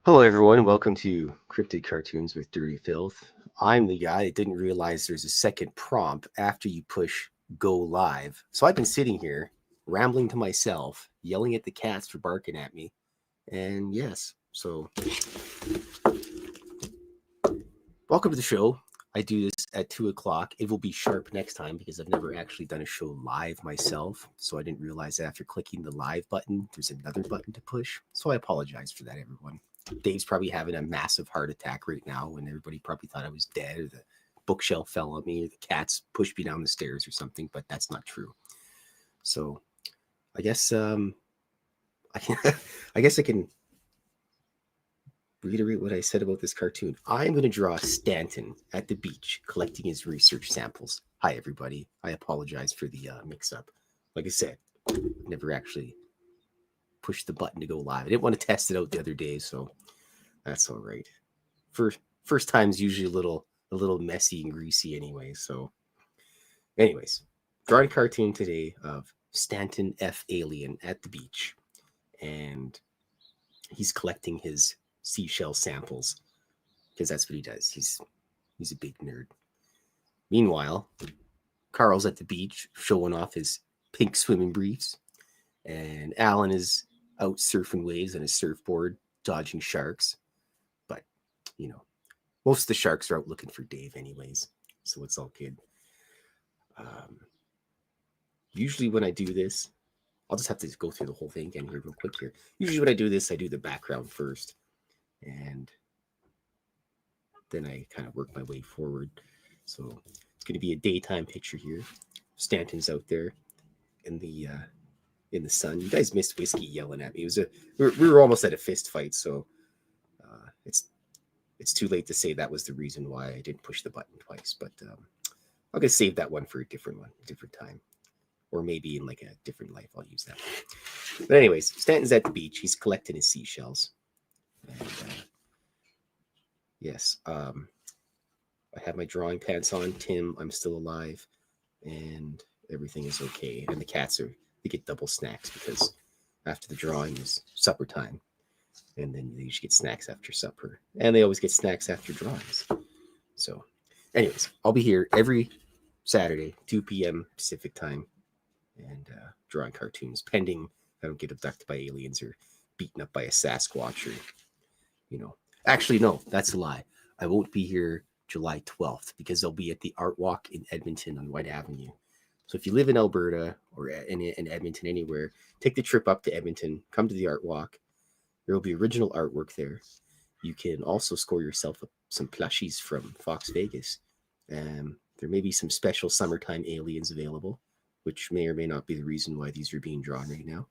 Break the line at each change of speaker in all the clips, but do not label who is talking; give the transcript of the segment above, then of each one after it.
Hello, everyone. Welcome to Cryptid Cartoons with Dirty Fylth. I'm the guy that didn't realize there's a second prompt after you push go live. So I've been sitting here rambling to myself, yelling at the cats for barking at me. And yes, so welcome to the show. I do this at 2 o'clock. It will be sharp next time because I've never actually done a show live myself. So I didn't realize after clicking the live button, there's another button to push. So I apologize for that, everyone. Dave's probably having a massive heart attack right now, and everybody probably thought I was dead, or the bookshelf fell on me, or the cats pushed me down the stairs or something, but that's not true. So I guess I guess I can reiterate what I said about this cartoon. I'm going to draw Stanton at the beach collecting his research samples. Hi, everybody. I apologize for the mix-up. Like I said, never actually pushed the button to go live. I didn't want to test it out the other day, so that's all right. First time's usually a little messy and greasy anyway. So, anyways, drawing a cartoon today of Stanton F. Alien at the beach, and he's collecting his seashell samples because that's what he does. He's a big nerd. Meanwhile, Carl's at the beach showing off his pink swimming briefs, and Alan is out surfing waves on his surfboard, dodging sharks. But, most of the sharks are out looking for Dave anyways, so it's all good. Usually when I do this, I'll just have to go through the whole thing again here real quick here. Usually when I do this, I do the background first, and then I kind of work my way forward. So it's going to be a daytime picture here. Stanton's out there in the sun. You guys missed Whiskey yelling at me. We were almost at a fist fight, so it's too late to say that was the reason why I didn't push the button twice. But I'll just save that one for a different time, or maybe in like a different life I'll use that one. But anyways, Stanton's at the beach. He's collecting his seashells. And yes, I have my drawing pants on. Tim, I'm still alive, and everything is okay. And the cats they get double snacks because after the drawing is supper time, and then they usually get snacks after supper, and they always get snacks after drawings. So, anyways, I'll be here every Saturday, 2 p.m. Pacific time, and drawing cartoons, pending I don't get abducted by aliens or beaten up by a Sasquatch or, Actually, no, that's a lie. I won't be here July 12th because they'll be at the Art Walk in Edmonton on White Avenue. So if you live in Alberta or in Edmonton anywhere, take the trip up to Edmonton, come to the Art Walk. There will be original artwork there. You can also score yourself some plushies from Fox Vegas. There may be some special summertime aliens available, which may or may not be the reason why these are being drawn right now.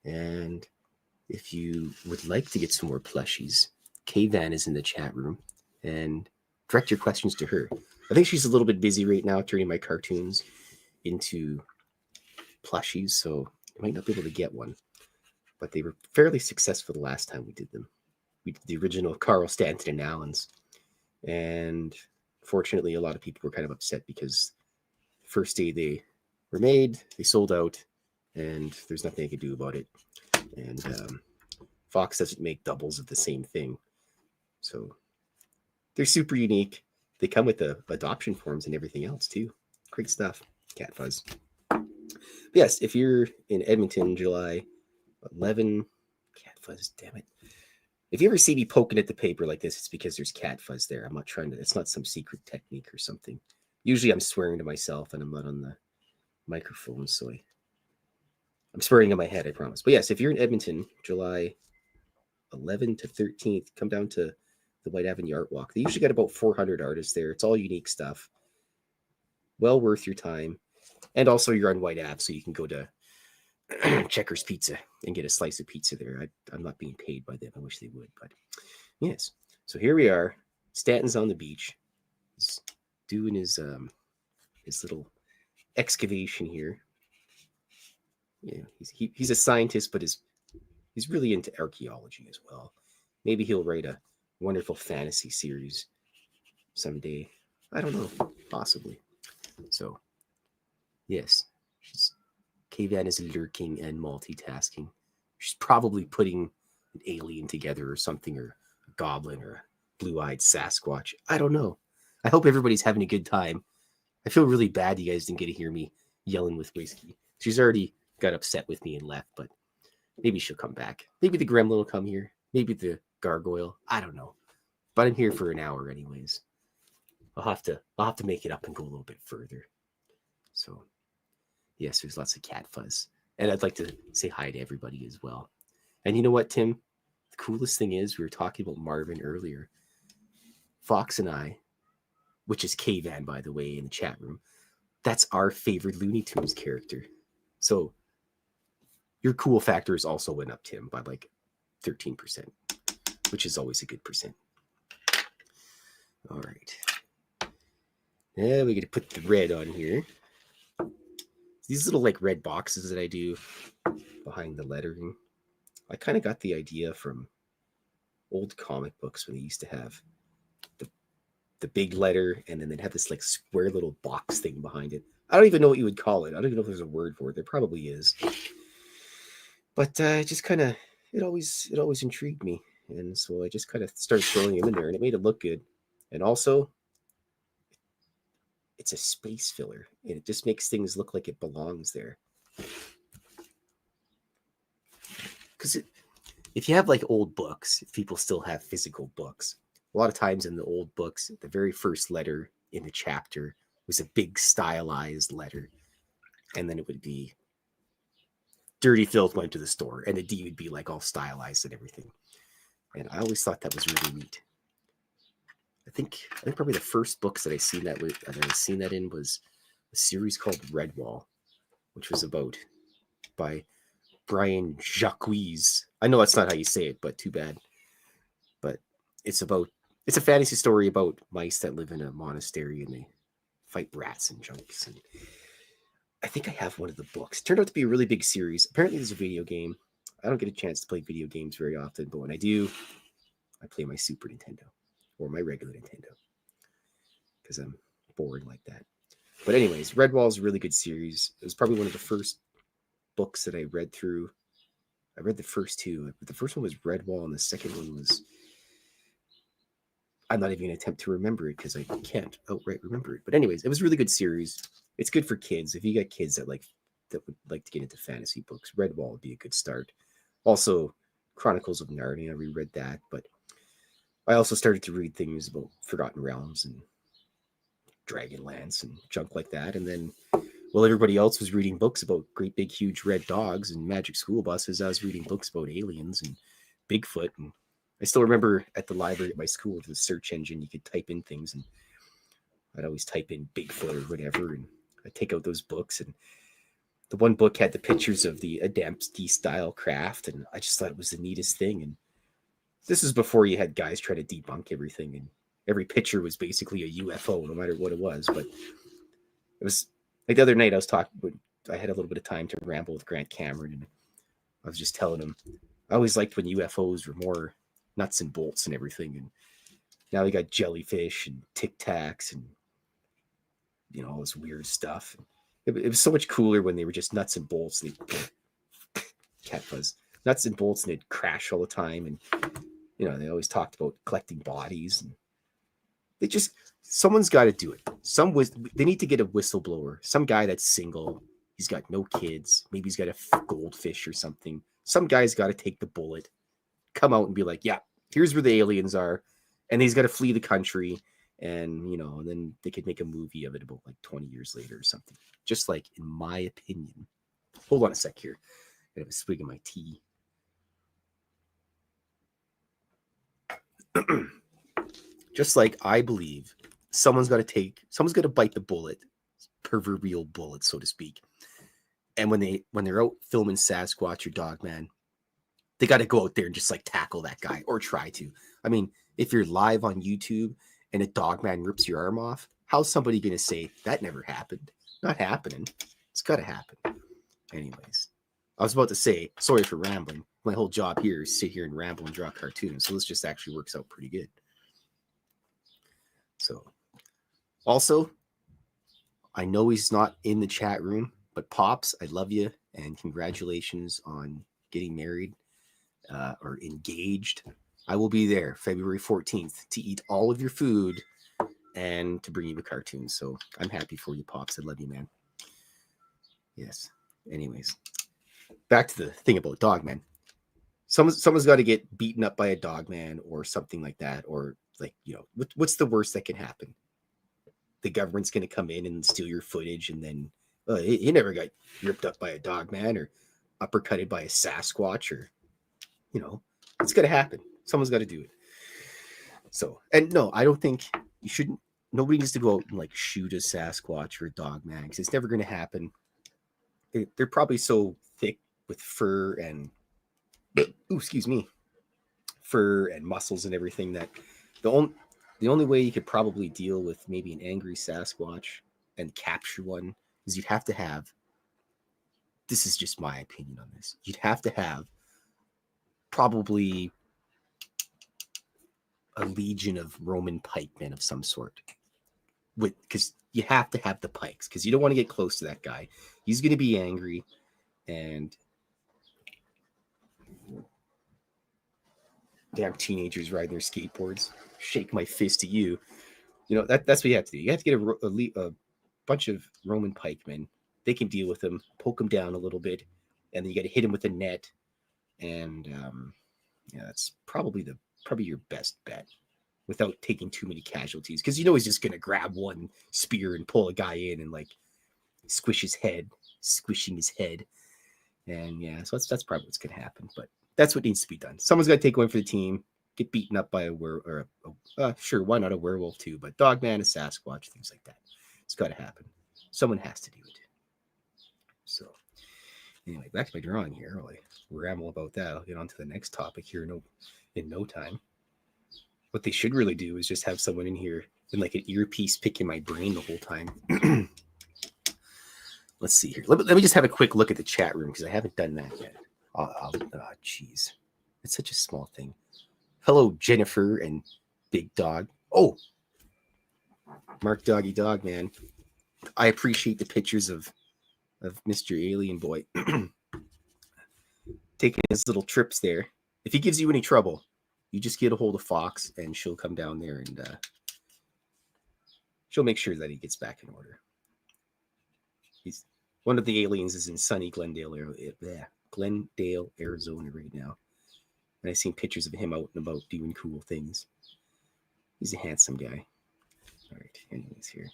And if you would like to get some more plushies, K-Van is in the chat room, and direct your questions to her. I think she's a little bit busy right now turning my cartoons into plushies, so you might not be able to get one. But they were fairly successful the last time we did them. We did the original Carl Stanton and Allen's, and fortunately, a lot of people were kind of upset because the first day they were made, they sold out, and there's nothing I could do about it. And Fox doesn't make doubles of the same thing, so they're super unique. They come with the adoption forms and everything else too. Great stuff. Cat fuzz. But yes, if you're in Edmonton, July 11, cat fuzz, damn it. If you ever see me poking at the paper like this, it's because there's cat fuzz there. I'm not trying to, it's not some secret technique or something. Usually I'm swearing to myself and I'm not on the microphone, so I'm swearing in my head, I promise. But yes, if you're in Edmonton, July 11 to 13th, come down to the White Avenue Art Walk. They usually got about 400 artists there. It's all unique stuff. Well worth your time. And also you're on White Ave, so you can go to Checkers Pizza and get a slice of pizza there. I'm not being paid by them. I wish they would, but yes. So here we are. Stanton's on the beach. He's doing his little excavation here. Yeah, he's a scientist, but he's really into archaeology as well. Maybe he'll write a wonderful fantasy series someday. I don't know, possibly. So, yes, K-Van is lurking and multitasking. She's probably putting alien together or something, or a goblin or a blue-eyed Sasquatch. I don't know. I hope everybody's having a good time. I feel really bad you guys didn't get to hear me yelling with Whiskey. She's already got upset with me and left, but maybe she'll come back. Maybe the gremlin will come here. Maybe the gargoyle. I don't know. But I'm here for an hour anyways. I'll have to make it up and go a little bit further. So yes, there's lots of cat fuzz. And I'd like to say hi to everybody as well. And you know what, Tim? The coolest thing is, we were talking about Marvin earlier. Fox and I, which is K-Van, by the way, in the chat room, that's our favorite Looney Tunes character. So your cool factors also went up, Tim, by like 13%, which is always a good percent. All right. Now we got to put the red on here. These little like red boxes that I do behind the lettering, I kind of got the idea from old comic books when they used to have the big letter and then they'd have this like square little box thing behind it. I don't even know what you would call it. I don't even know if there's a word for it. There probably is. But just kind of, it always intrigued me. And so I just kind of started throwing them in there and it made it look good. And also, it's a space filler and it just makes things look like it belongs there. Because if you have like old books, if people still have physical books, a lot of times in the old books, the very first letter in the chapter was a big stylized letter. And then it would be Dirty Fylth went to the store and the D would be like all stylized and everything. And I always thought that was really neat. I think probably the first books that I seen that in was a series called Redwall, which was by Brian Jacques. I know that's not how you say it, but too bad. But it's a fantasy story about mice that live in a monastery and they fight rats and junks. And I think I have one of the books. It turned out to be a really big series. Apparently there's a video game. I don't get a chance to play video games very often, but when I do, I play my Super Nintendo or my regular Nintendo because I'm bored like that. But anyways, Redwall is a really good series. It was probably one of the first books that I read through. I read the first two. The first one was Redwall, and the second one was, I'm not even going to attempt to remember it because I can't outright remember it. But anyways, it was a really good series. It's good for kids. If you got kids that would like to get into fantasy books, Redwall would be a good start. Also, Chronicles of Narnia, I reread that, but I also started to read things about Forgotten Realms and Dragonlance and junk like that. And then, while everybody else was reading books about great big huge red dogs and magic school buses, I was reading books about aliens and Bigfoot. And I still remember at the library at my school, the search engine, you could type in things, and I'd always type in Bigfoot or whatever, and I'd take out those books. And the one book had the pictures of the Adamski style craft, and I just thought it was the neatest thing. And this is before you had guys try to debunk everything, and every picture was basically a UFO, no matter what it was. But it was like the other night I had a little bit of time to ramble with Grant Cameron, and I was just telling him, I always liked when UFOs were more nuts and bolts and everything. And now they got jellyfish and Tic Tacs and, all this weird stuff. It was so much cooler when they were just nuts and bolts. And cat fuzz. Nuts and bolts, and they'd crash all the time. And, they always talked about collecting bodies. And someone's got to do it. They need to get a whistleblower. Some guy that's single. He's got no kids. Maybe he's got a goldfish or something. Some guy's got to take the bullet, come out and be like, yeah, here's where the aliens are. And he's got to flee the country. And, and then they could make a movie of it about like 20 years later or something. Just like, in my opinion. Hold on a sec here. I have a swig of my tea. Just like I believe someone's got to bite the bullet, proverbial bullet, so to speak. And when they're out filming Sasquatch or Dogman, they got to go out there and just like tackle that guy or try to. I mean, if you're live on YouTube and a Dogman rips your arm off, how's somebody going to say that never happened? Not happening. It's got to happen. Anyways, I was about to say, sorry for rambling. My whole job here is sit here and ramble and draw cartoons. So this just actually works out pretty good. So, also, I know he's not in the chat room, but Pops, I love you and congratulations on getting married. or engaged, I will be there February 14th to eat all of your food and to bring you a cartoon. So I'm happy for you, Pops. I love you, man. Yes. Anyways, back to the thing about Dogman. Someone's got to get beaten up by a Dogman or something like that, or like, you know, what's the worst that can happen? The government's going to come in and steal your footage, and then he never got ripped up by a Dogman or uppercutted by a Sasquatch, or, you know, it's going to happen. Someone's got to do it. So, and no, I don't think you shouldn't. Nobody needs to go out and like shoot a Sasquatch or a Dogman, because it's never going to happen. They're probably so thick with fur and, excuse me, fur and muscles and everything that the only way you could probably deal with maybe an angry Sasquatch and capture one is you'd have to have. This is just my opinion on this. You'd have to have probably a legion of Roman pikemen of some sort, because you have to have the pikes, because you don't want to get close to that guy. He's going to be angry, and damn teenagers riding their skateboards. Shake my fist at you. You know, that's what you have to do. You have to get a bunch of Roman pikemen. They can deal with them, poke them down a little bit, and then you got to hit him with a net. And yeah, that's probably your best bet, without taking too many casualties, because you know he's just gonna grab one spear and pull a guy in and like squishing his head, and yeah, so that's probably what's gonna happen. But that's what needs to be done. Someone's got to take one for the team, get beaten up by a werewolf, or sure, why not a werewolf too? But Dogman, a Sasquatch, things like that. It's got to happen. Someone has to do it. So anyway, back to my drawing here. I'll ramble about that. I'll get on to the next topic here in no time. What they should really do is just have someone in here in like an earpiece picking my brain the whole time. Let's see here. Let me just have a quick look at the chat room, because I haven't done that yet. Oh, jeez. It's such a small thing. Hello, Jennifer and Big Dog. Oh, Mark Doggy Dog, man. I appreciate the pictures of Mr. Alien Boy taking his little trips there. If he gives you any trouble, you just get a hold of Fox, and she'll come down there, and she'll make sure that he gets back in order. He's one of the aliens is in sunny Glendale, Arizona right now. And I've seen pictures of him out and about doing cool things. He's a handsome guy. All right, anyways, here.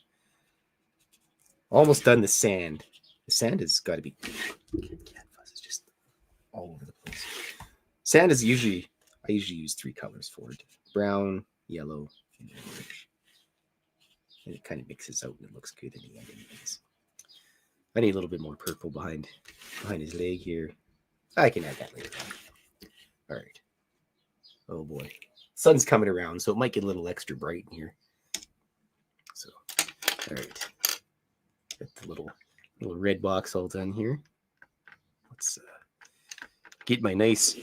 Almost done the sand. The sand has got to be... Cat fuzz is just all over the place. Sand is usually... I usually use 3 colors for it. Brown, yellow, and orange. And it kind of mixes out and it looks good in the end anyways. I need a little bit more purple behind his leg here. I can add that later on. All right. Oh boy. Sun's coming around, so it might get a little extra bright in here. So, all right. Got the little red box all done here. Let's get my nice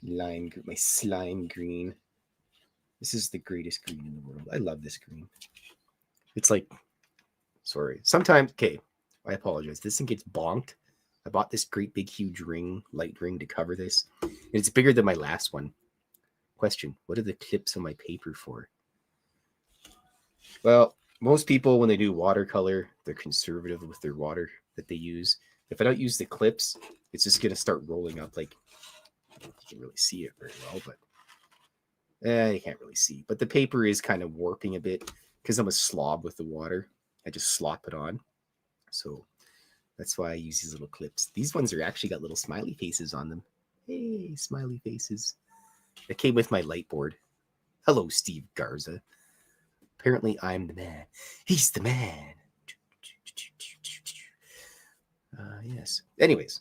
my slime green. This is the greatest green in the world. I love this green. It's like, sorry. Sometimes, okay, I apologize. This thing gets bonked. I bought this great big huge light ring to cover this. And it's bigger than my last one. Question, what are the clips on my paper for? Well, most people, when they do watercolor, they're conservative with their water that they use. If I don't use the clips, it's just going to start rolling up. Like, you can really see it very well, but you can't really see. But the paper is kind of warping a bit because I'm a slob with the water. I just slop it on. So that's why I use these little clips. These ones are actually got little smiley faces on them. Hey, smiley faces. It came with my light board. Hello, Steve Garza. Apparently, I'm the man. He's the man. Yes. Anyways,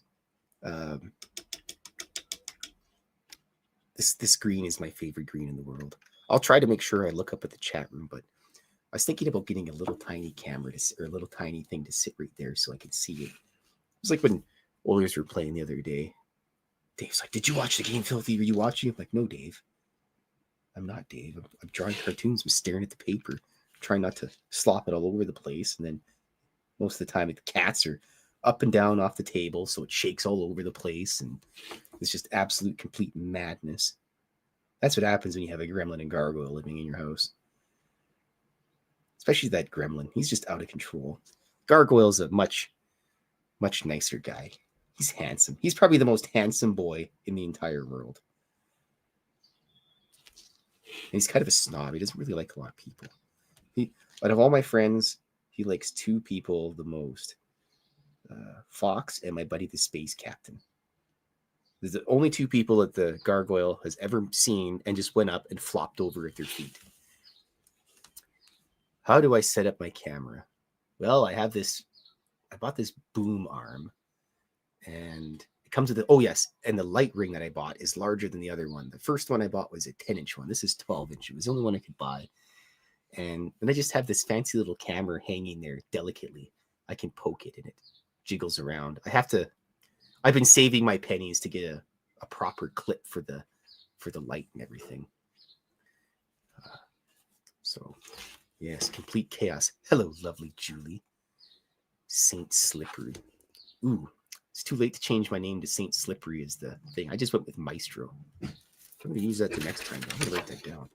this green is my favorite green in the world. I'll try to make sure I look up at the chat room, but I was thinking about getting a little tiny camera or a little tiny thing to sit right there so I could see it. It was like when Oilers were playing the other day. Dave's like, "Did you watch the game, Filthy? Were you watching?" I'm like, "No, Dave. I'm not Dave. I'm drawing cartoons. I'm staring at the paper, trying not to slop it all over the place. And then most of the time, the cats are up and down off the table, so it shakes all over the place, and it's just absolute complete madness. That's what happens when you have a gremlin and gargoyle living in your house. Especially that gremlin. He's just out of control. Gargoyle's a much, much nicer guy. He's handsome. He's probably the most handsome boy in the entire world. And he's kind of a snob. He doesn't really like a lot of people. Out of all my friends, he likes two people the most. Fox and my buddy, the space captain. There's the only two people that the gargoyle has ever seen and just went up and flopped over at their feet. How do I set up my camera? Well, I bought this boom arm, and it comes with and the light ring that I bought is larger than the other one. The first one I bought was a 10-inch one. This is 12-inch. It was the only one I could buy. And then I just have this fancy little camera hanging there delicately. I can poke it and it jiggles around. I've been saving my pennies to get a proper clip for the light and everything. So yes, complete chaos. Hello, lovely Julie. Saint Slippery. Ooh, it's too late to change my name to Saint Slippery is the thing. I just went with Maestro. I'm going to use that the next time. I'm going to write that down.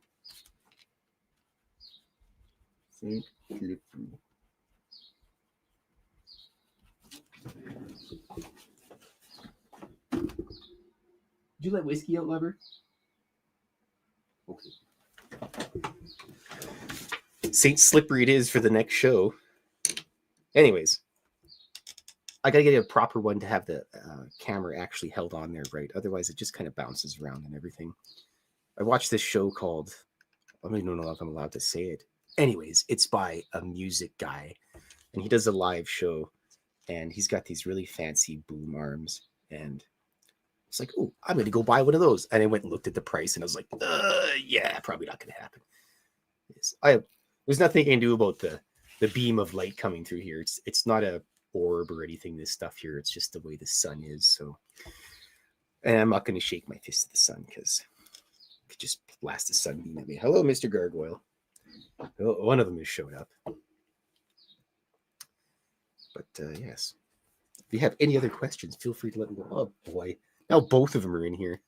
Saint Slippery. Did you let whiskey out, lover? Okay. Saint Slippery it is for the next show. Anyways, I gotta get a proper one to have the camera actually held on there right. Otherwise, it just kind of bounces around and everything. I watched this show called, I don't even know if I'm allowed to say it. Anyways, it's by a music guy, and he does a live show, and he's got these really fancy boom arms, and it's like, oh, I'm going to go buy one of those. And I went and looked at the price, and I was like, yeah, probably not going to happen. There's nothing I can do about the beam of light coming through here. It's not a orb or anything, this stuff here. It's just the way the sun is. So, and I'm not going to shake my fist at the sun because it could just blast the sunbeam at me. Hello, Mr. Gargoyle. Oh, one of them has showed up. But yes, if you have any other questions, feel free to let me know. Oh boy, now both of them are in here.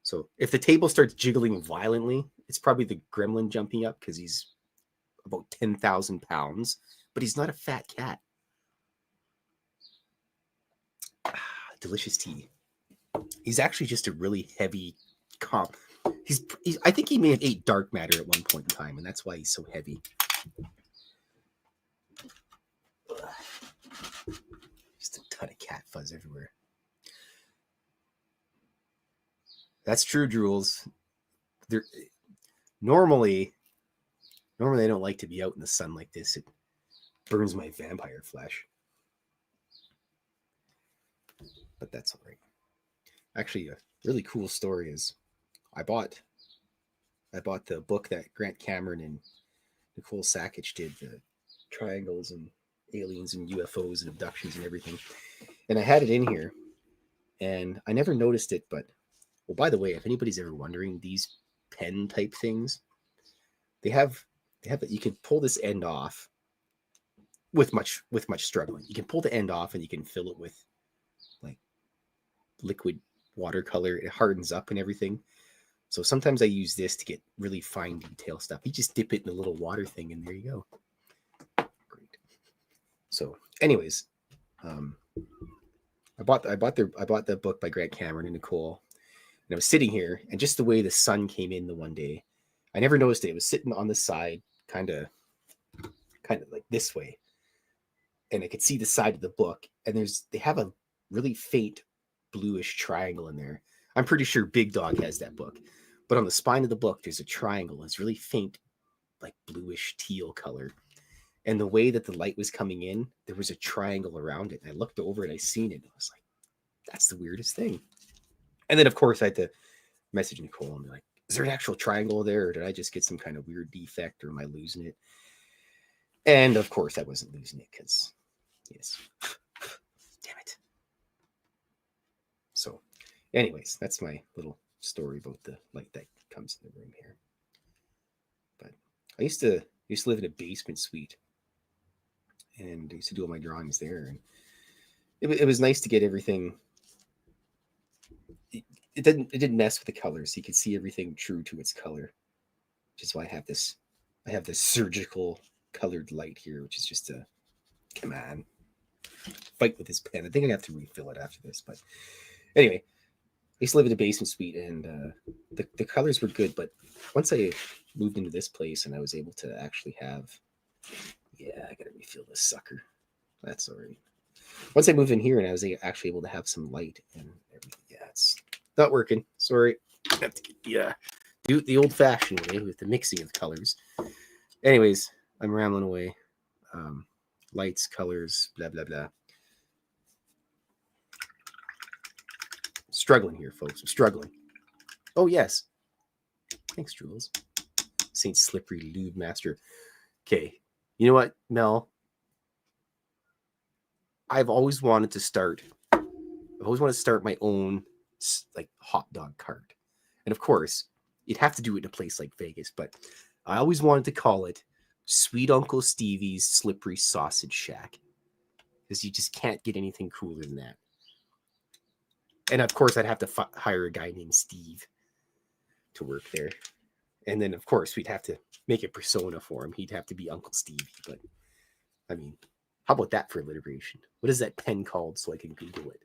So if the table starts jiggling violently, it's probably the gremlin jumping up because he's about 10,000 pounds, but he's not a fat cat. Delicious tea. He's actually just a really heavy comp. I think he may have ate dark matter at one point in time, and that's why he's so heavy. Just a ton of cat fuzz everywhere. That's true, Drools. Normally I don't like to be out in the sun like this. It burns my vampire flesh. But that's all right. Actually, a really cool story is I bought the book that Grant Cameron and Nicole Sasquatch did, the triangles and aliens and UFOs and abductions and everything. And I had it in here, and I never noticed it, but well, by the way, if anybody's ever wondering, these pen type things, they have you can pull this end off with much struggling. You can pull the end off and you can fill it with like liquid watercolor. It hardens up and everything. So sometimes I use this to get really fine detail stuff. You just dip it in a little water thing and there you go. Great. So anyways, I bought the book by Grant Cameron and Nicole, and I was sitting here, and just the way the sun came in the one day, I never noticed it. It was sitting on the side, kind of like this way, and I could see the side of the book, and they have a really faint bluish triangle in there. I'm pretty sure Big Dog has that book, but on the spine of the book, there's a triangle. It's really faint, like bluish teal color. And the way that the light was coming in, there was a triangle around it. And I looked over and I seen it. And I was like, that's the weirdest thing. And then, of course, I had to message Nicole and be like, is there an actual triangle there? Or did I just get some kind of weird defect? Or am I losing it? And, of course, I wasn't losing it because, yes. Damn it. So, anyways, that's my little story about the light that comes in the room here. But I used to live in a basement suite. And I used to do all my drawings there. And it was nice to get everything. It didn't mess with the colors. You could see everything true to its color, which is why I have this surgical colored light here, which is just a come on fight with this pen. I think I have to refill it after this, but anyway, I used to live in a basement suite, and the colors were good. But once I moved into this place, and I was able to actually have, yeah, I gotta refill this sucker. That's all right. Once I moved in here, and I was actually able to have some light and everything, yeah, it's not working. Sorry, I have to do it the old-fashioned way with the mixing of colors. Anyways, I'm rambling away. Lights, colors, blah blah blah. Struggling here, folks. I'm struggling. Oh, yes. Thanks, Jules. Saint Slippery Lube Master. Okay. You know what, Mel? I've always wanted to start my own like hot dog cart. And of course, you'd have to do it in a place like Vegas, but I always wanted to call it Sweet Uncle Stevie's Slippery Sausage Shack. Because you just can't get anything cooler than that. And of course, I'd have to hire a guy named Steve to work there. And then, of course, we'd have to make a persona for him. He'd have to be Uncle Stevie. But, I mean, how about that for alliteration? What is that pen called so I can Google it?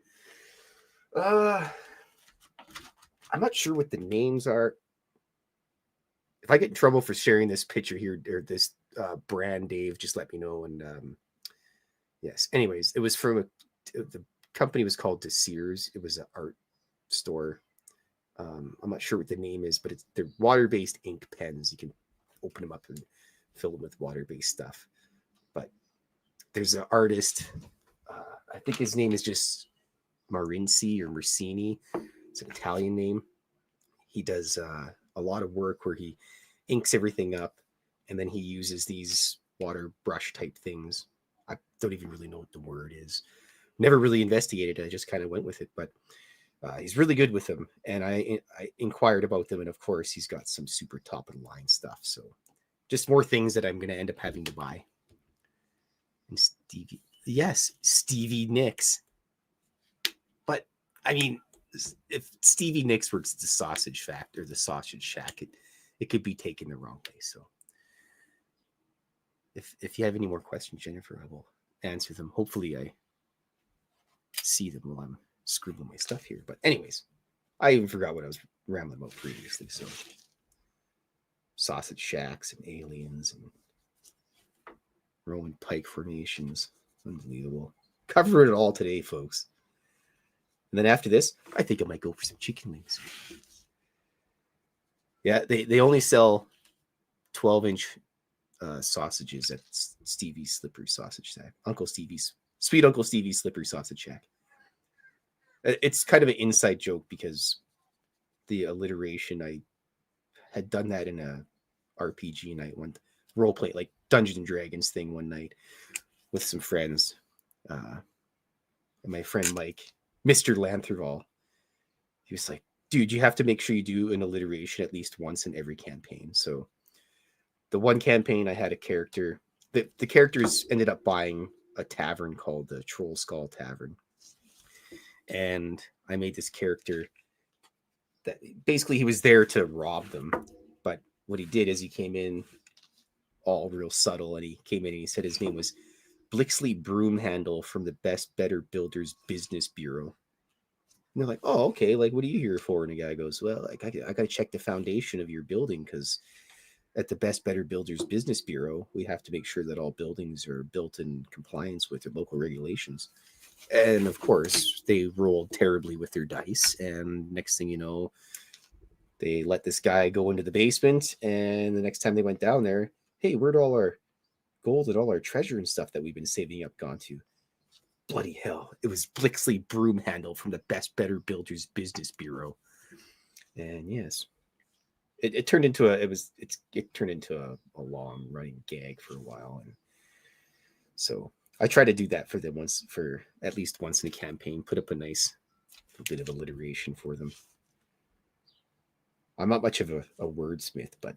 I'm not sure what the names are. If I get in trouble for sharing this picture here, or this brand, Dave, just let me know. And yes, anyways, it was from the company was called Sears. It was an art store. I'm not sure what the name is, but they're water-based ink pens. You can open them up and fill them with water-based stuff. But there's an artist. I think his name is just Marinci or Mercini. It's an Italian name. He does a lot of work where he inks everything up, and then he uses these water brush type things. I don't even really know what the word is. Never really investigated it. I just kind of went with it, but he's really good with them. And I inquired about them, and of course, he's got some super top of the line stuff. So just more things that I'm going to end up having to buy. And Stevie, yes, Stevie Nicks. But I mean, if Stevie Nicks works at the Sausage Factory or the Sausage Shack, it could be taken the wrong way. So if you have any more questions, Jennifer, I will answer them. Hopefully, I see them while I'm scribbling my stuff here. But anyways, I even forgot what I was rambling about previously. So sausage shacks and aliens and Roman pike formations. Unbelievable. Cover it all today, folks. And then after this, I think I might go for some chicken wings. Yeah, they only sell 12-inch sausages at Stevie's Slippery Sausage Shack. Sweet Uncle Stevie's Slippery Sausage Shack. It's kind of an inside joke because the alliteration, I had done that in a RPG night, one roleplay, like Dungeons and Dragons thing one night with some friends. And my friend Mike, Mr. Lantherval, he was like, dude, you have to make sure you do an alliteration at least once in every campaign. So the one campaign I had a character, the characters ended up buying a tavern called the Troll Skull Tavern. And I made this character that basically he was there to rob them. But what he did is he came in all real subtle, and he came in and he said his name was Blixley Broomhandle from the Best Better Builders Business Bureau. And they're like, oh, okay, like, what are you here for? And the guy goes, well, like, I got to check the foundation of your building because at the Best Better Builders Business Bureau, we have to make sure that all buildings are built in compliance with the local regulations. And of course, they rolled terribly with their dice. And next thing you know, they let this guy go into the basement. And the next time they went down there, hey, where'd all our gold and all our treasure and stuff that we've been saving up gone to? Bloody hell. It was Blixley Broomhandle from the Best Better Builders Business Bureau. And yes, it turned into a long running gag for a while. And so I try to do that for them at least once in a campaign, put up a nice bit of alliteration for them. I'm not much of a wordsmith, but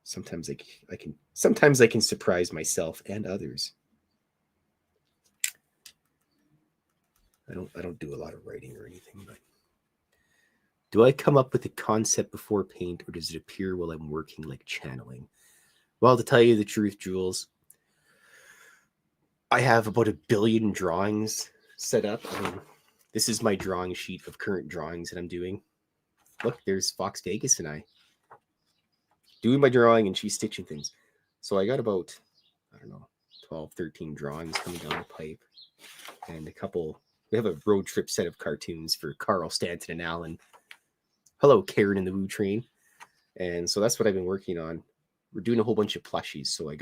sometimes I can surprise myself and others. I don't do a lot of writing or anything, but do I come up with the concept before paint, or does it appear while I'm working, like channeling? Well, to tell you the truth, Jules, I have about 1 billion drawings set up. I mean, this is my drawing sheet of current drawings that I'm doing. Look, there's Fox Vegas and I doing my drawing, and she's stitching things. So I got about, I don't know, 12, 13 drawings coming down the pipe, and a couple. We have a road trip set of cartoons for Carl, Stanton, and Alan. Hello, Karen and the Woo Train. And so that's what I've been working on. We're doing a whole bunch of plushies. So I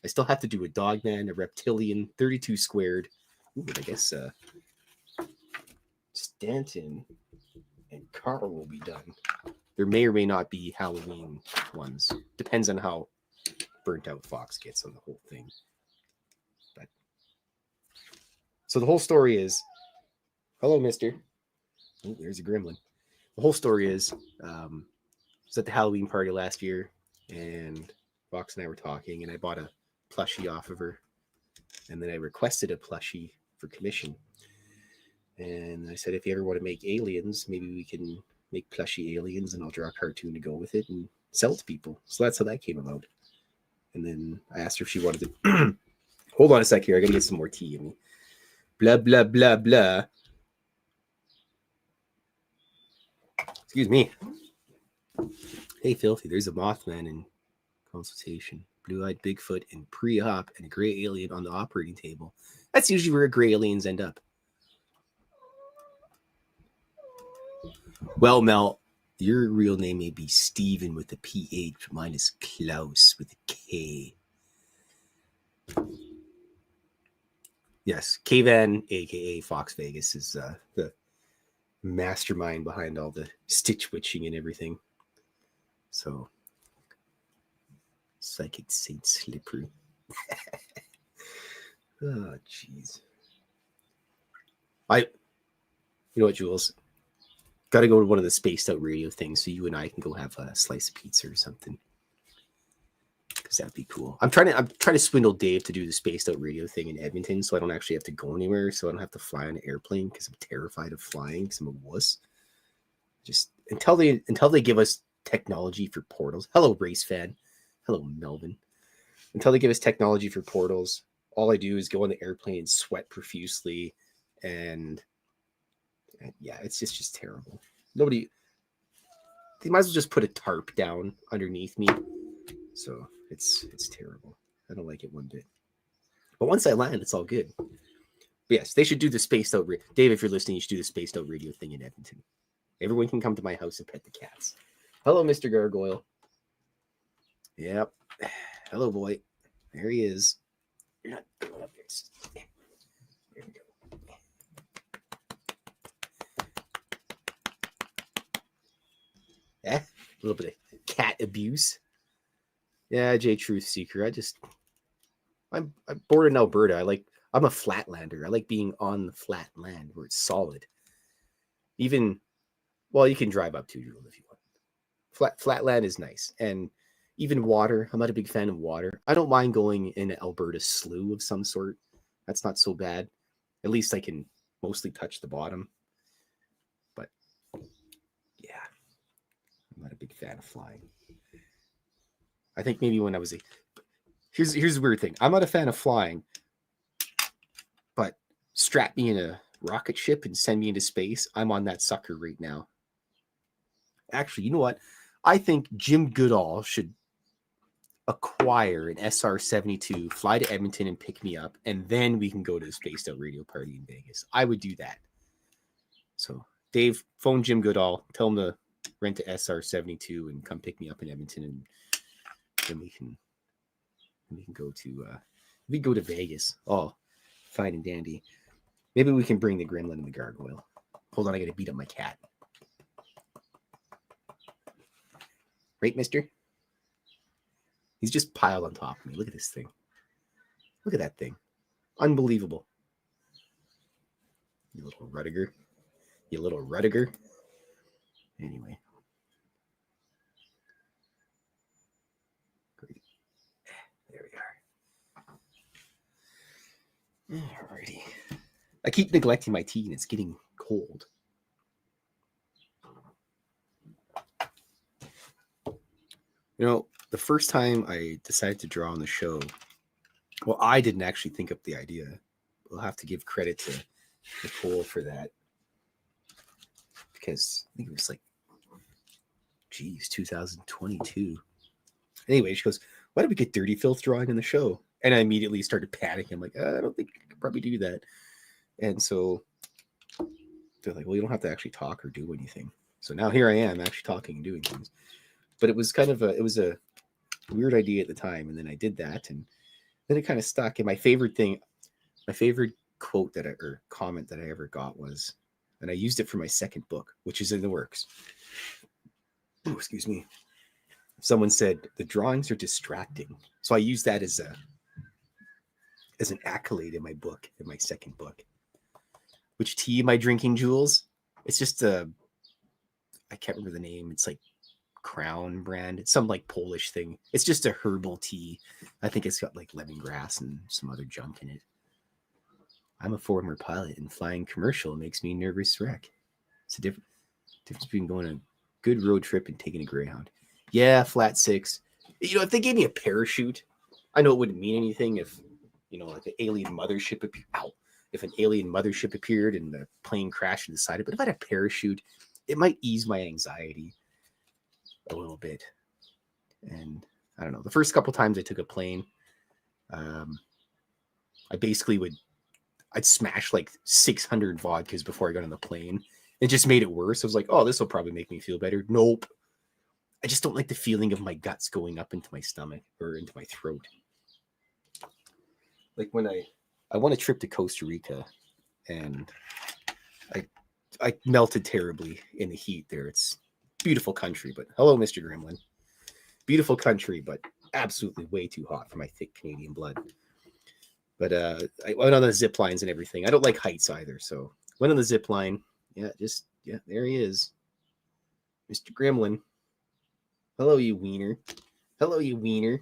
still have to do a Dogman, a Reptilian, 32 squared. Ooh, I guess Stanton and Carl will be done. There may or may not be Halloween ones. Depends on how burnt out Fox gets on the whole thing. But so the whole story is, hello, mister. Oh, there's a gremlin. The whole story is, I was at the Halloween party last year, and Fox and I were talking, and I bought a plushie off of her, and then I requested a plushie for commission. And I said, if you ever want to make aliens, maybe we can make plushie aliens, and I'll draw a cartoon to go with it and sell it to people. So that's how that came about. And then I asked her if she wanted to. Hold on a sec here. I got to get some more tea in me. Blah, blah, blah, blah. Excuse me. Hey, Filthy, there's a Mothman in consultation. Blue-eyed Bigfoot and pre-op and a gray alien on the operating table. That's usually where gray aliens end up. Well, Mel, your real name may be Steven with a PH. Mine is Klaus with a K. Yes, K-Van, a.k.a. Fox Vegas, is the mastermind behind all the stitch witching and everything. So, Psychic Saint Slippery. Oh, jeez. You know what, Jules? Got to go to one of the spaced out radio things so you and I can go have a slice of pizza or something. Because that'd be cool. I'm trying to swindle Dave to do the spaced out radio thing in Edmonton, so I don't actually have to go anywhere. So I don't have to fly on an airplane because I'm terrified of flying because I'm a wuss. Just until they give us technology for portals. Hello, race fan. Hello, Melvin. Until they give us technology for portals, all I do is go on the airplane and sweat profusely, and yeah, it's just terrible. They might as well just put a tarp down underneath me. So it's terrible. I don't like it one bit. But once I land, it's all good. But yes, they should do the spaced out. Dave, if you're listening, you should do the spaced out radio thing in Edmonton. Everyone can come to my house and pet the cats. Hello, Mr. Gargoyle. Yep. Hello, boy. There he is. You're not going up there. There we go. Yeah, a little bit of cat abuse. Yeah, J Truth Seeker. I'm born in Alberta. I'm a flatlander. I like being on the flat land where it's solid. Well, you can drive up to Jewel if you want. Flat land is nice. And even water. I'm not a big fan of water. I don't mind going in an Alberta slough of some sort. That's not so bad. At least I can mostly touch the bottom. But yeah, I'm not a big fan of flying. I think maybe when I was here's the weird thing. I'm not a fan of flying, but strap me in a rocket ship and send me into space. I'm on that sucker right now. Actually, you know what? I think Jim Goodall should acquire an SR-72, fly to Edmonton and pick me up, and then we can go to the spaced out radio party in Vegas. I would do that. So, Dave, phone Jim Goodall, tell him to rent a SR-72 and come pick me up in Edmonton, and then we can go to Vegas. Oh, fine and dandy. Maybe we can bring the gremlin and the gargoyle. Hold on, I gotta beat up my cat. Right, mister? He's just piled on top of me. Look at this thing. Look at that thing. Unbelievable. You little Rudiger. You little Rudiger. Anyway. Great. There we are. Alrighty. I keep neglecting my tea and it's getting cold. You know, the first time I decided to draw on the show, well, I didn't actually think up the idea. We'll have to give credit to Nicole for that. Because I think it was like, 2022. Anyway, she goes, why don't we get Dirty Fylth drawing in the show? And I immediately started panicking. I'm like, I don't think I could probably do that. And so they're like, well, you don't have to actually talk or do anything. So now here I am actually talking and doing things. But it was kind of a weird idea at the time. And then I did that. And then it kind of stuck. And my favorite quote or comment that I ever got was, and I used it for my second book, which is in the works. Oh, excuse me. Someone said the drawings are distracting. So I used that as an accolade in my book, in my second book. Which tea am I drinking, Jules? It's just I can't remember the name. It's like Crown brand. It's some like Polish thing. It's just a herbal tea. I think it's got like lemongrass and some other junk in it. I'm a former pilot, and flying commercial makes me nervous wreck. It's a difference between going on a good road trip and taking a Greyhound. Yeah, flat 6. You know, if they gave me a parachute, I know it wouldn't mean anything if, you know, like the alien mothership if an alien mothership appeared and the plane crashed and decided. But if I had a parachute, it might ease my anxiety a little bit. And I don't know. The first couple times I took a plane, I basically I'd smash like 600 vodkas before I got on the plane. It just made it worse. I was like, oh, this will probably make me feel better. Nope. I just don't like the feeling of my guts going up into my stomach or into my throat. Like when I won a trip to Costa Rica, and I melted terribly in the heat there. It's beautiful country, but hello, Mr. Gremlin. Beautiful country, but absolutely way too hot for my thick Canadian blood. But I went on the zip lines and everything. I don't like heights either, so went on the zip line. Yeah, there he is. Mr. Gremlin. Hello, you wiener. Hello, you wiener.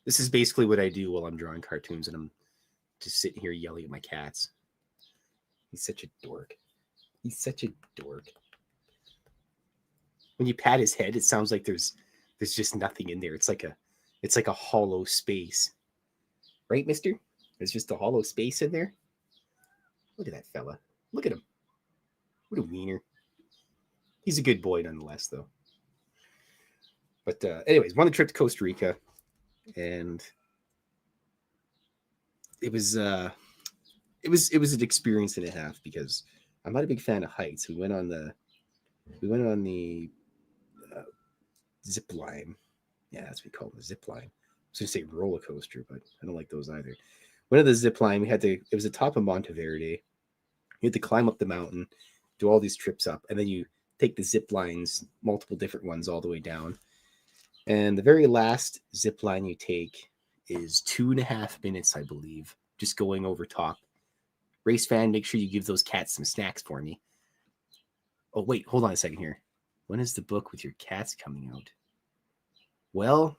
This is basically what I do while I'm drawing cartoons, and I'm just sitting here yelling at my cats. He's such a dork. He's such a dork. When you pat his head, it sounds like there's just nothing in there. It's like a hollow space. Right, mister? There's just a hollow space in there. Look at that fella. Look at him. What a wiener. He's a good boy nonetheless, though. But anyways, won the trip to Costa Rica, and it was an experience and a half because I'm not a big fan of heights. We went on the zip line. Yeah, that's what we call it, the zip line. I was going to say roller coaster, but I don't like those either. Went on the zip line. It was the top of Monteverde. You had to climb up the mountain, do all these trips up, and then you take the zip lines, multiple different ones, all the way down. And the very last zip line you take is 2.5 minutes, I believe, just going over top. Race fan, make sure you give those cats some snacks for me. Oh, wait, hold on a second here. When is the book with your cats coming out? Well,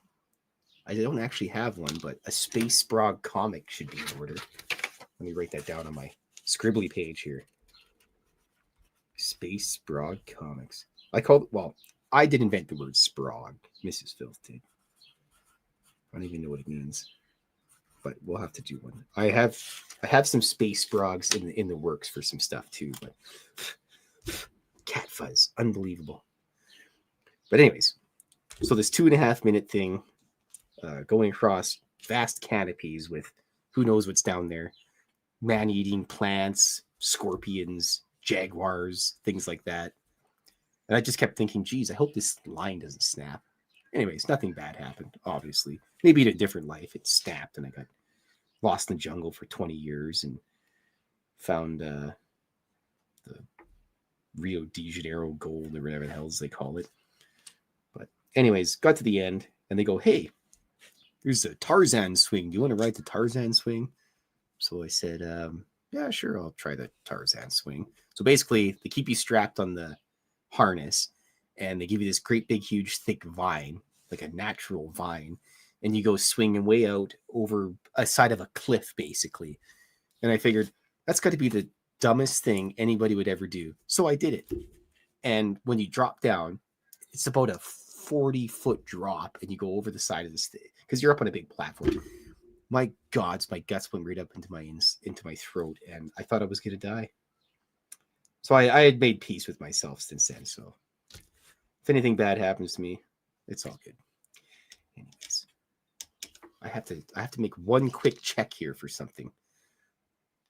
I don't actually have one, but a Space Sprog comic should be in order. Let me write that down on my scribbly page here. Space Sprog comics. I did invent the word Sprog. Mrs. Fylth did. I don't even know what it means, but we'll have to do one. I have some Space Sprogs in the works for some stuff too, but cat fuzz, unbelievable. But anyways, so this 2.5 minute thing, going across vast canopies with who knows what's down there, man-eating plants, scorpions, jaguars, things like that. And I just kept thinking, geez, I hope this line doesn't snap. Anyways, nothing bad happened, obviously. Maybe in a different life, it snapped and I got lost in the jungle for 20 years and found the Rio de Janeiro gold or whatever the hell they call it. But anyways, got to the end and they go, hey, there's a Tarzan swing. Do you want to ride the Tarzan swing? So I said, yeah, sure, I'll try the Tarzan swing. So basically, they keep you strapped on the harness and they give you this great big huge thick vine, like a natural vine, and you go swinging way out over a side of a cliff basically. And I figured that's got to be the dumbest thing anybody would ever do. So I did it. And when you drop down, it's about a 40-foot drop, and you go over the side of the stage because you're up on a big platform. My God, my guts went right up into my throat, and I thought I was gonna die. So I had made peace with myself since then. So if anything bad happens to me, it's all good. Anyways, I have to make one quick check here for something.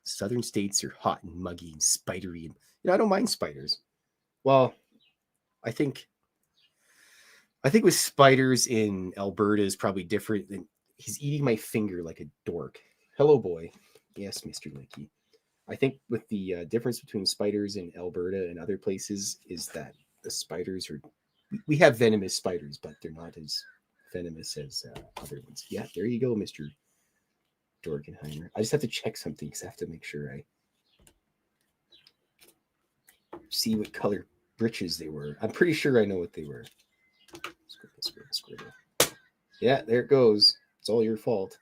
Southern states are hot and muggy and spidery, and I don't mind spiders. Well, I think with spiders in Alberta is probably different than he's eating my finger like a dork. Hello, boy. Yes, Mr. Licky. I think with the difference between spiders in Alberta and other places is that the spiders are, we have venomous spiders, but they're not as venomous as other ones. Yeah, there you go, Mr. Dorgenheimer. I just have to check something because I have to make sure I see what color breeches they were. I'm pretty sure I know what they were. Scribble. Yeah, there it goes. It's all your fault.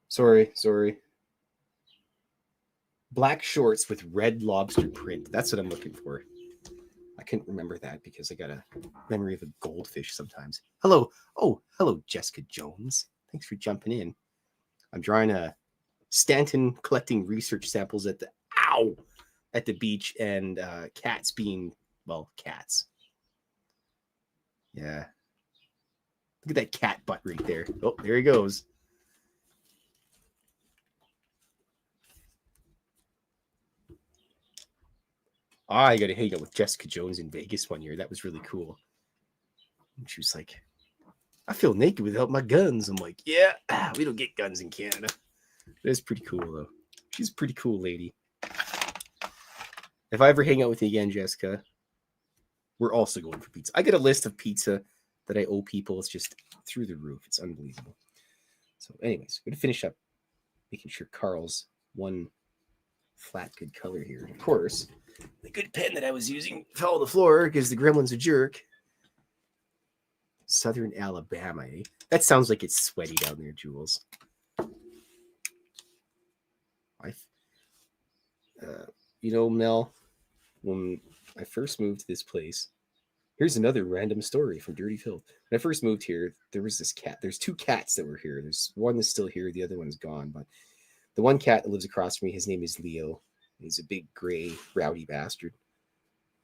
Sorry. Black shorts with red lobster print. That's what I'm looking for. I couldn't remember that because I got a memory of a goldfish sometimes. Hello. Oh, hello, Jessica Jones. Thanks for jumping in. I'm drawing a Stanton collecting research samples at the beach, and cats being, well, cats. Yeah. Look at that cat butt right there. Oh, there he goes. I got to hang out with Jessica Jones in Vegas one year. That was really cool. And she was like, I feel naked without my guns. I'm like, yeah, we don't get guns in Canada. That's pretty cool, though. She's a pretty cool lady. If I ever hang out with you again, Jessica, we're also going for pizza. I get a list of pizza that I owe people. It's just through the roof. It's unbelievable. So anyways, we're going to finish up making sure Carl's one flat good color here. Of course, the good pen that I was using fell on the floor because the gremlin's a jerk. Southern Alabama, eh? That sounds like it's sweaty down there, Jules. Mel, when I first moved to this place, here's another random story from Dirty Fylth. When I first moved here, there was this cat. There's two cats that were here. There's one that's still here. The other one's gone. But the one cat that lives across from me, his name is Leo. He's a big, gray, rowdy bastard.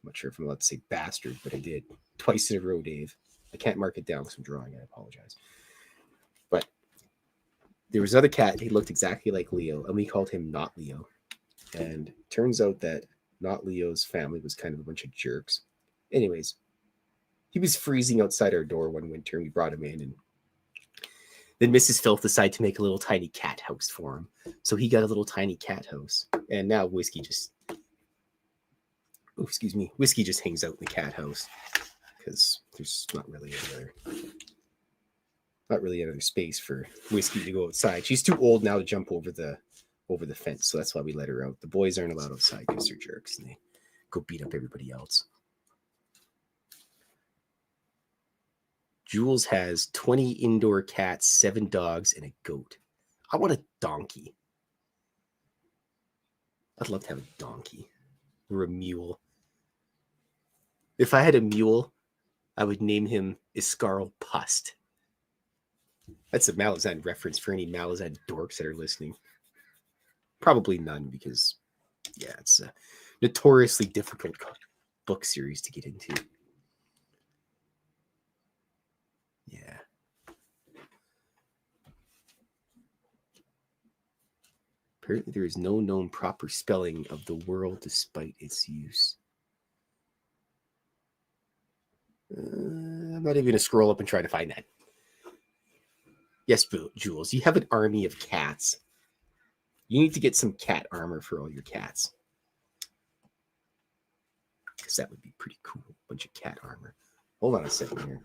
I'm not sure if I'm allowed to say bastard, but I did. Twice in a row, Dave. I can't mark it down because I'm drawing. I apologize. But there was another cat. He looked exactly like Leo, and we called him Not Leo. And turns out that Not Leo's family was kind of a bunch of jerks. Anyways, he was freezing outside our door one winter, and we brought him in. And then Mrs. Fylth decided to make a little tiny cat house for him. So he got a little tiny cat house. And now Whiskey just hangs out in the cat house because there's not really another space for Whiskey to go outside. She's too old now to jump over the fence, so that's why we let her out. The boys aren't allowed outside because they're jerks and they go beat up everybody else. Jules has 20 indoor cats, 7 dogs, and a goat. I want a donkey. I'd love to have a donkey or a mule. If I had a mule, I would name him Iscarl Pust. That's a Malazan reference for any Malazan dorks that are listening. Probably none, because, yeah, it's a notoriously difficult book series to get into. Yeah. Apparently there is no known proper spelling of the world despite its use. I'm not even going to scroll up and try to find that. Yes, Jules, you have an army of cats. You need to get some cat armor for all your cats. Because that would be pretty cool. A bunch of cat armor. Hold on a second here.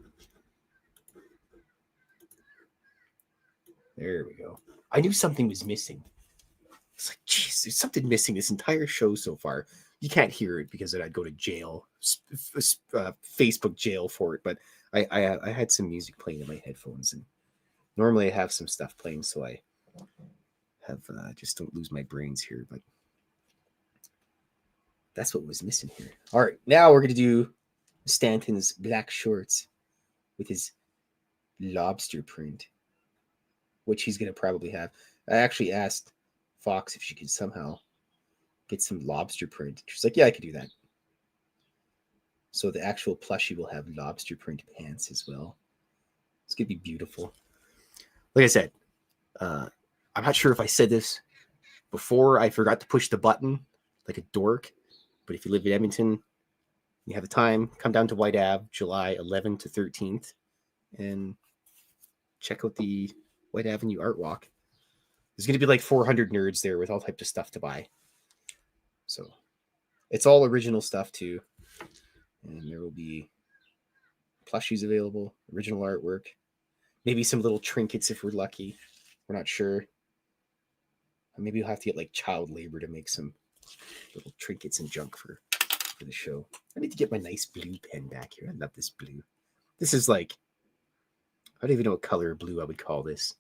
There we go. I knew something was missing. It's like, geez, there's something missing this entire show so far. You can't hear it because then I'd go to jail, Facebook jail for it. But I had some music playing in my headphones, and Normally I have some stuff playing, so I have just don't lose my brains here, but that's what was missing here. All right, now we're going to do Stanton's black shorts with his lobster print, which he's going to probably have. I actually asked Fox if she could somehow get some lobster print. She's like, yeah, I could do that. So the actual plushie will have lobster print pants as well. It's going to be beautiful. Like I said, I'm not sure if I said this before. I forgot to push the button like a dork. But if you live in Edmonton, you have the time, come down to White Ave, July 11th to 13th, and check out the White Avenue Art Walk. There's going to be like 400 nerds there with all types of stuff to buy. So it's all original stuff too. And there will be plushies available, original artwork, maybe some little trinkets if we're lucky. We're not sure. Maybe we'll have to get like child labor to make some little trinkets and junk for the show. I need to get my nice blue pen back here. I love this blue. This is like, I don't even know what color of blue I would call this.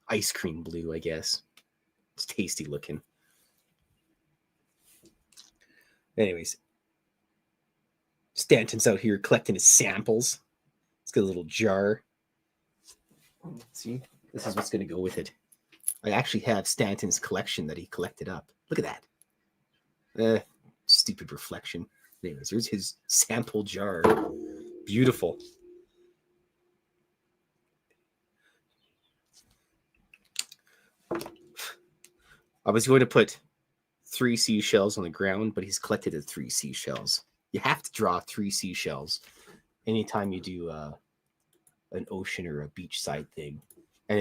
Ice cream blue, I guess. It's tasty looking. Anyways, Stanton's out here collecting his samples. It's got a little jar. See, this is what's going to go with it. I actually have Stanton's collection that he collected up. Look at that. Stupid reflection. Anyways, there's his sample jar. Beautiful. I was going to put 3 seashells on the ground, but he's collected the 3 seashells. You have to draw 3 seashells anytime you do an ocean or a beachside thing. And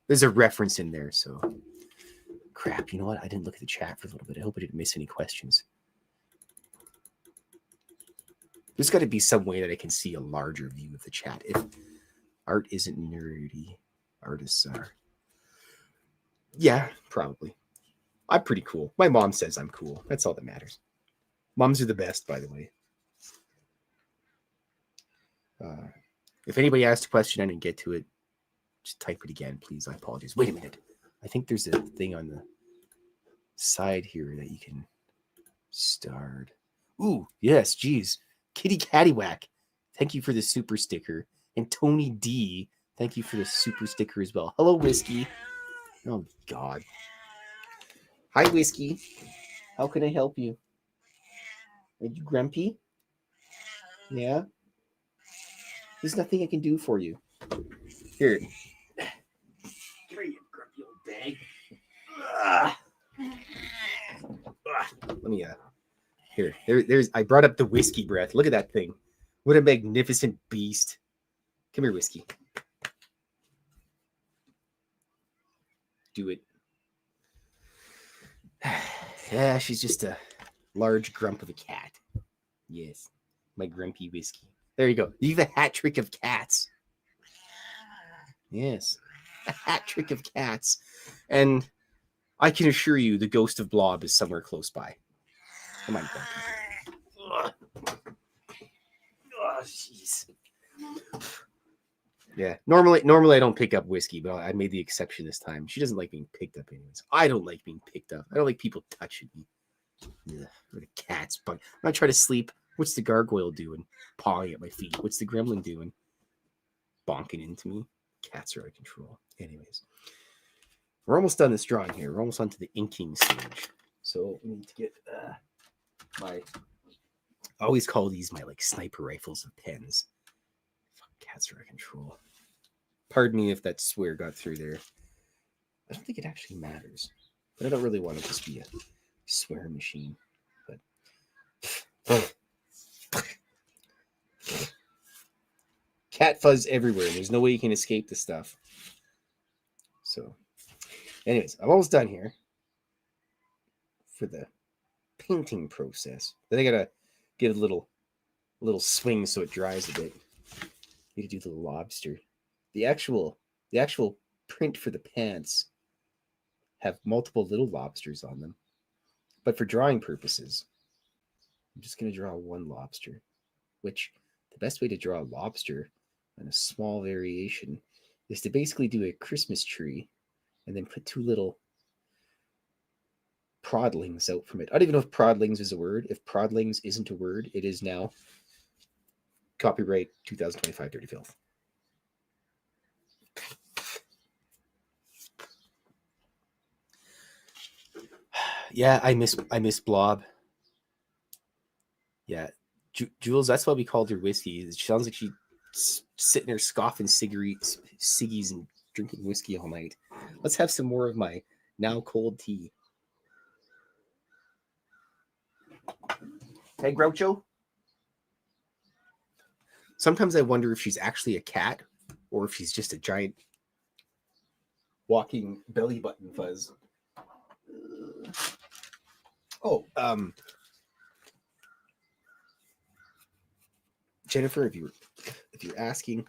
there's a reference in there, so crap, you know what? I didn't look at the chat for a little bit. I hope I didn't miss any questions. There's got to be some way that I can see a larger view of the chat. If art isn't nerdy, artists are. Yeah, probably. I'm pretty cool. My mom says I'm cool. That's all that matters. Moms are the best, by the way. If anybody asked a question, I didn't get to it, just type it again, please. I apologize. Wait a minute. I think there's a thing on the side here that you can start. Ooh, yes, geez. Kitty Cattywhack, thank you for the super sticker. And Tony D, thank you for the super sticker as well. Hello, Whiskey. Oh, God. Hi, Whiskey. How can I help you? Are you grumpy? Yeah? There's nothing I can do for you. Here. Here you grumpy old bag. Let me there's I brought up the whiskey breath. Look at that thing. What a magnificent beast. Come here, Whiskey. Do it. Yeah, she's just a large grump of a cat. Yes. My grumpy Whiskey. There you go. You have a hat trick of cats. Yes. A hat trick of cats. And I can assure you the ghost of Blob is somewhere close by. Come on, Grumpy. Oh, jeez. Yeah. Normally I don't pick up Whiskey, but I made the exception this time. She doesn't like being picked up anyways. I don't like being picked up. I don't like people touching me. Yeah. Or the cats. But when I try to sleep, what's the gargoyle doing? Pawing at my feet. What's the gremlin doing? Bonking into me. Cats are out of control. Anyways. We're almost done this drawing here. We're almost on to the inking stage. So we need to get I always call these my like sniper rifles of pens. Fuck, cats are out of control. Pardon me if that swear got through there. I don't think it actually matters. But I don't really want it to just be a swear machine. But cat fuzz everywhere. There's no way you can escape the stuff. So anyways, I'm almost done here for the painting process. Then I gotta give it a little swing so it dries a bit. Need to do the lobster. The actual print for the pants have multiple little lobsters on them. But for drawing purposes, I'm just gonna draw one lobster, which the best way to draw a lobster and a small variation is to basically do a Christmas tree and then put two little prodlings out from it. I don't even know if prodlings is a word. If prodlings isn't a word, it is now. Copyright 2025 Dirty Fylth. Yeah, I miss Blob. Yeah, Jules, that's why we called her whiskey. It sounds like she's sitting there scoffing ciggies and drinking whiskey all night. Let's have some more of my now cold tea. Hey, Groucho. Sometimes I wonder if she's actually a cat or if she's just a giant walking belly button fuzz. Oh, Jennifer, if you're asking,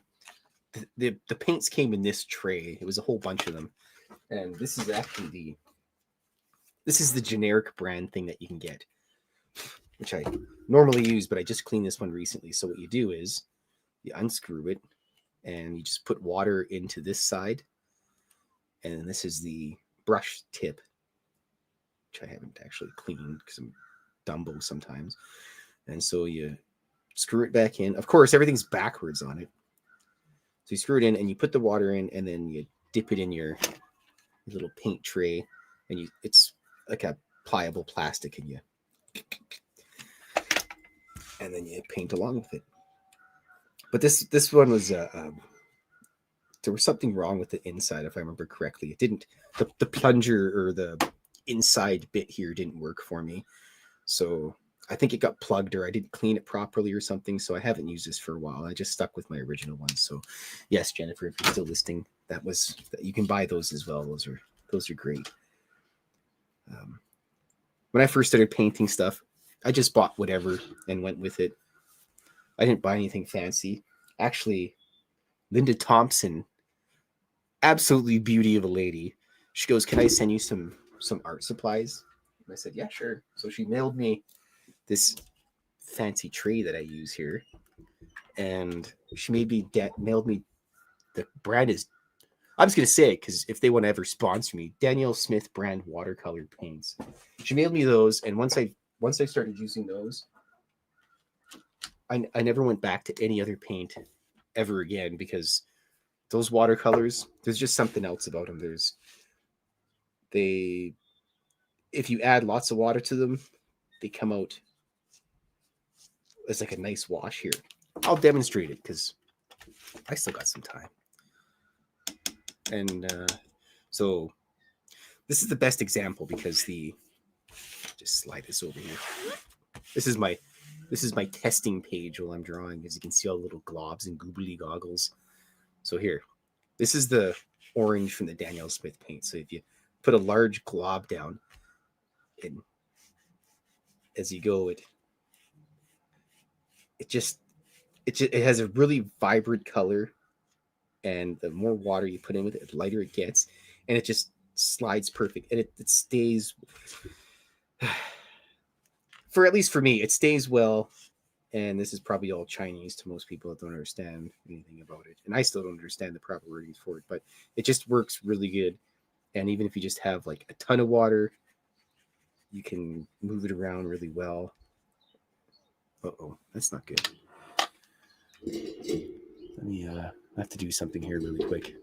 the paints came in this tray. It was a whole bunch of them, and this is actually the generic brand thing that you can get, which I normally use, but I just cleaned this one recently. So what you do is you unscrew it, and you just put water into this side, and this is the brush tip, which I haven't actually cleaned because I'm Dumbo sometimes, and so you screw it back in. Of course, everything's backwards on it. So you screw it in and you put the water in and then you dip it in your little paint tray and it's like a pliable plastic and then you paint along with it. But this one was there was something wrong with the inside, if I remember correctly. It didn't, the plunger or the inside bit here didn't work for me. So I think it got plugged or I didn't clean it properly or something. So I haven't used this for a while. I just stuck with my original one. So yes, Jennifer, if you're still listening, you can buy those as well. Those are great. When I first started painting stuff, I just bought whatever and went with it. I didn't buy anything fancy. Actually, Linda Thompson, absolutely beauty of a lady. She goes, "Can I send you some art supplies?" And I said, "Yeah, sure." So she mailed me this fancy tray that I use here, and she mailed me. The brand is, I'm just gonna say it because if they want to ever sponsor me, Danielle Smith brand watercolor paints. She mailed me those, and once I started using those, I never went back to any other paint ever again because those watercolors, there's just something else about them. If you add lots of water to them, they come out as like a nice wash here. I'll demonstrate it because I still got some time. And so this is the best example because just slide this over here. This is my testing page while I'm drawing. As you can see, all the little globs and googly goggles. So here, this is the orange from the Danielle Smith paint. So if you put a large glob down, and as you go, it has a really vibrant color, and the more water you put in with it, the lighter it gets, and it just slides perfect, and it stays. For at least for me, it stays well. And this is probably all Chinese to most people that don't understand anything about it. And I still don't understand the proper wordings for it, but it just works really good. And even if you just have like a ton of water, you can move it around really well. Uh-oh, that's not good. Let me I have to do something here really quick.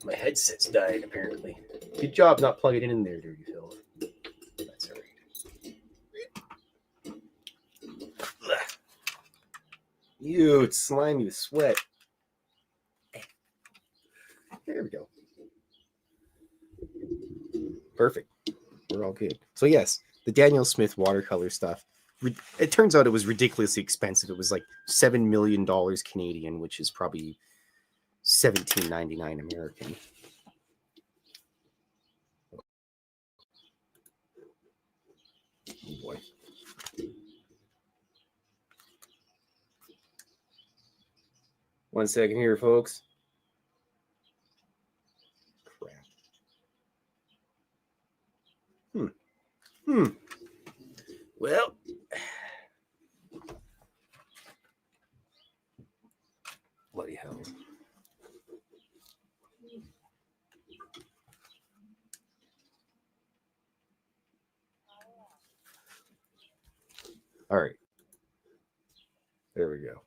My headset's died, apparently. Good job not plugging it in there, Dirty Fylth. That's all right. Ew, it's slimy with sweat. There we go. Perfect. We're all good. So yes, the Danielle Smith watercolor stuff. It turns out it was ridiculously expensive. It was like $7 million Canadian, which is probably $17.99 American. Oh boy. One second here, folks. Crap. Well, All right. There we go.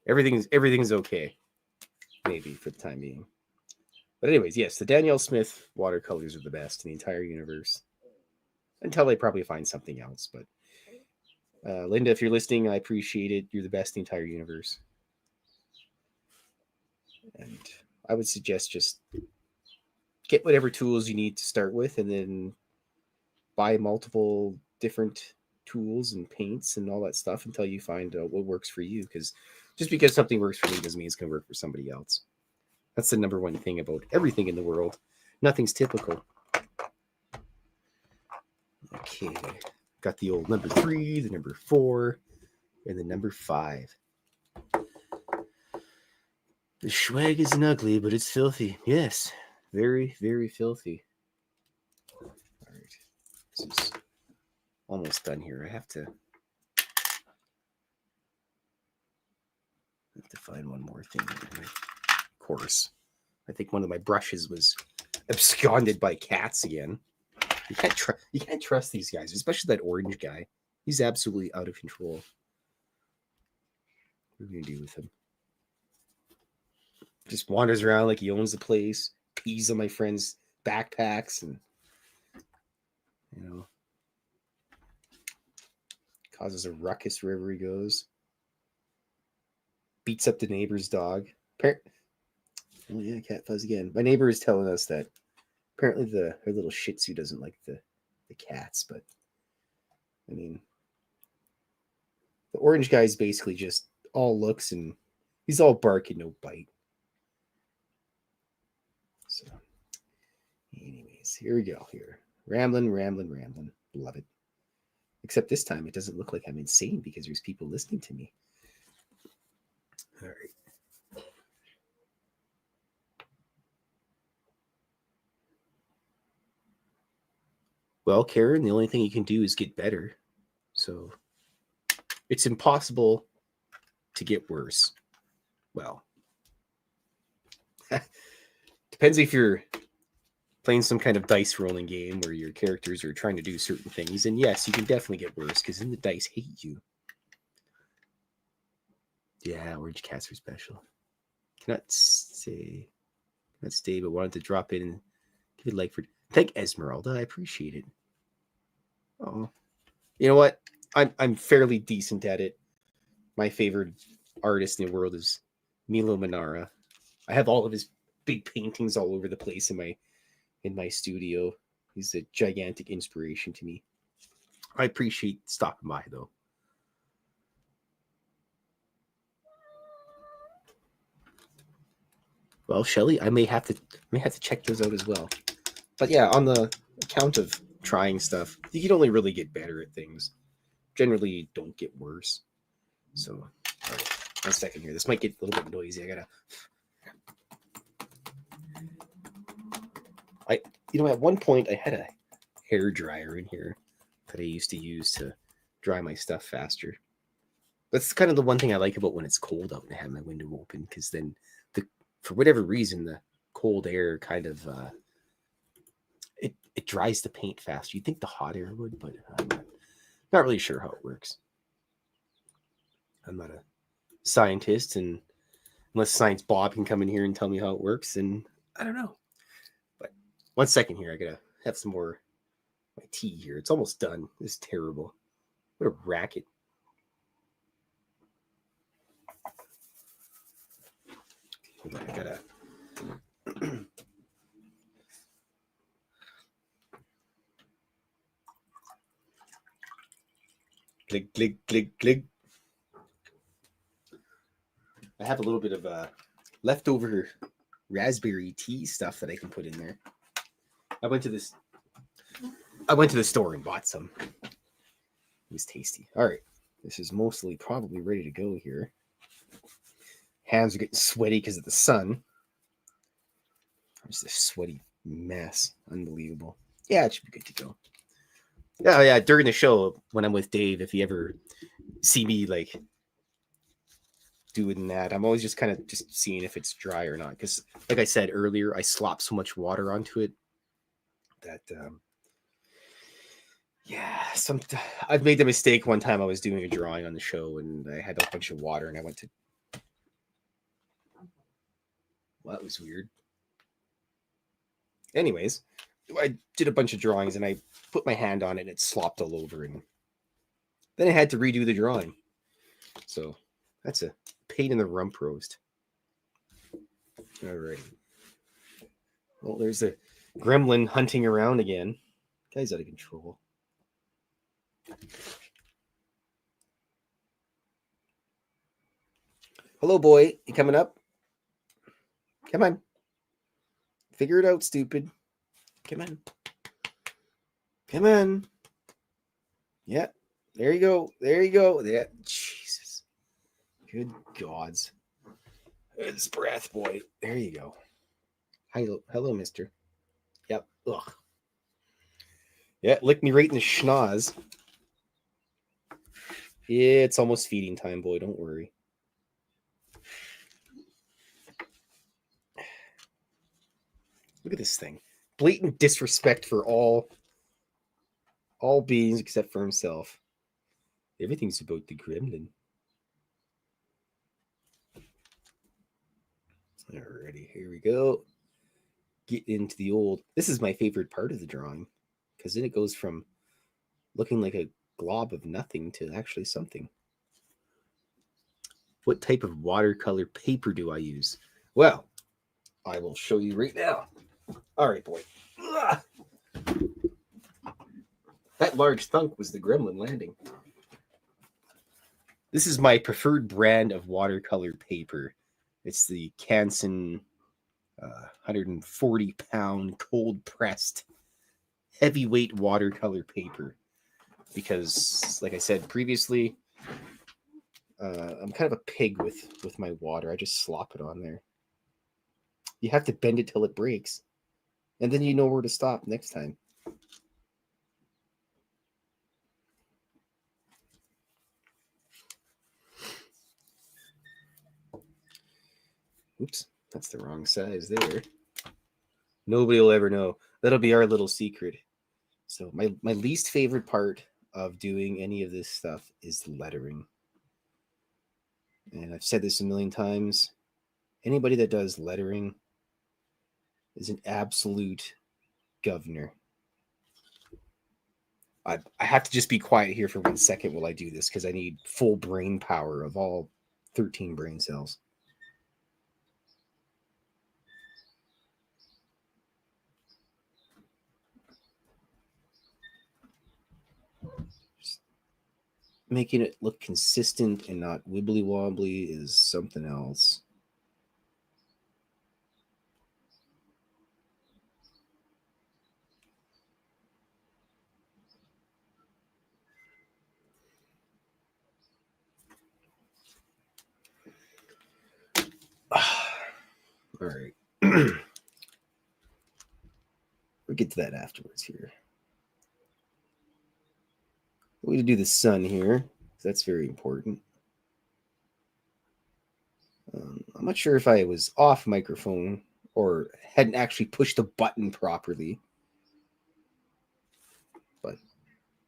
Everything's okay, maybe for the time being. But anyways, yes, the Danielle Smith watercolors are the best in the entire universe. Until they probably find something else. But Linda, if you're listening, I appreciate it. You're the best in the entire universe. And I would suggest just get whatever tools you need to start with, and then buy multiple different tools and paints and all that stuff until you find what works for you. Because just because something works for me doesn't mean it's going to work for somebody else. That's the number one thing about everything in the world. Nothing's typical. Okay. Got the old number 3, the number 4, and the number 5. The swag isn't ugly, but it's filthy. Yes. Very, very filthy. All right. This is almost done here. I have to find one more thing. Of course. I think one of my brushes was absconded by cats again. You can't trust these guys, especially that orange guy. He's absolutely out of control. What are we gonna do with him? Just wanders around like he owns the place, pees on my friends' backpacks, and causes a ruckus wherever he goes. Beats up the neighbor's dog. Oh yeah, cat fuzz again. My neighbor is telling us that apparently her little Shih Tzu doesn't like the cats, but I mean, the orange guy is basically just all looks, and he's all bark and no bite. So, anyways, here we go. Here, rambling. Love it. Except this time, it doesn't look like I'm insane because there's people listening to me. All right. Well, Karen, the only thing you can do is get better. So it's impossible to get worse. Well, depends if you're playing some kind of dice rolling game where your characters are trying to do certain things. And yes, you can definitely get worse because then the dice hate you. Yeah, orange cats are special. Cannot stay, but wanted to drop in and give it a like for. Thank Esmeralda. I appreciate it. Oh, you know what? I'm fairly decent at it. My favorite artist in the world is Milo Manara. I have all of his big paintings all over the place in my studio. He's a gigantic inspiration to me. I appreciate stopping by though. Well, Shelly, I may have to check those out as well. But yeah, on the account of trying stuff, you can only really get better at things. Generally, don't get worse. So, all right, 1 second here. This might get a little bit noisy. At one point I had a hair dryer in here that I used to use to dry my stuff faster. That's kind of the one thing I like about when it's cold out and I have my window open, because then for whatever reason, the cold air kind of it dries the paint faster. You'd think the hot air would, but I'm not really sure how it works. I'm not a scientist, and unless Science Bob can come in here and tell me how it works, and I don't know. But 1 second here, I gotta have some more my tea here. It's almost done. This is terrible. What a racket. Hold on, I gotta. Glug, glug, glug, glug. I have a little bit of leftover raspberry tea stuff that I can put in there. I went to the store and bought some. It was tasty. All right. This is mostly probably ready to go here. Hands are getting sweaty because of the sun. Just a sweaty mess. Unbelievable. Yeah, it should be good to go. Yeah. During the show, when I'm with Dave, if you ever see me like doing that. I'm always just kind of just seeing if it's dry or not. Because, like I said earlier, I slop so much water onto it that, I've made the mistake one time. I was doing a drawing on the show and I had a bunch of water and I went to. Well, that was weird. Anyways, I did a bunch of drawings and I put my hand on it and it slopped all over. And then I had to redo the drawing. So that's a pain in the rump roast. All right. Well, there's a gremlin hunting around again. Guy's out of control. Hello, boy. You coming up? Come on. Figure it out, stupid. Come on. Come on. Yeah. There you go. There you go. Yeah. Jesus. Good gods. It's breath, boy. There you go. Hello, mister. Yep. Ugh. Yeah, lick me right in the schnoz. Yeah, it's almost feeding time, boy. Don't worry. Look at this thing. Blatant disrespect for all beings except for himself. Everything's about the gremlin. Alrighty, here we go. Get into the old. This is my favorite part of the drawing because then it goes from looking like a glob of nothing to actually something. What type of watercolor paper do I use? Well, I will show you right now. All right, boy. Ugh. That large thunk was the gremlin landing. This is my preferred brand of watercolor paper. It's the Canson 140-pound cold-pressed heavyweight watercolor paper. Because, like I said previously, I'm kind of a pig with my water. I just slop it on there. You have to bend it till it breaks. And then you know where to stop next time. Oops, that's the wrong size there. Nobody will ever know. That'll be our little secret. So my least favorite part of doing any of this stuff is lettering. And I've said this a million times. Anybody that does lettering is an absolute governor. I have to just be quiet here for 1 second while I do this because I need full brain power of all 13 brain cells. Just making it look consistent and not wibbly wobbly is something else. All right. We'll get to that afterwards here. We're going to do the sun here. That's very important. I'm not sure if I was off microphone or hadn't actually pushed the button properly. But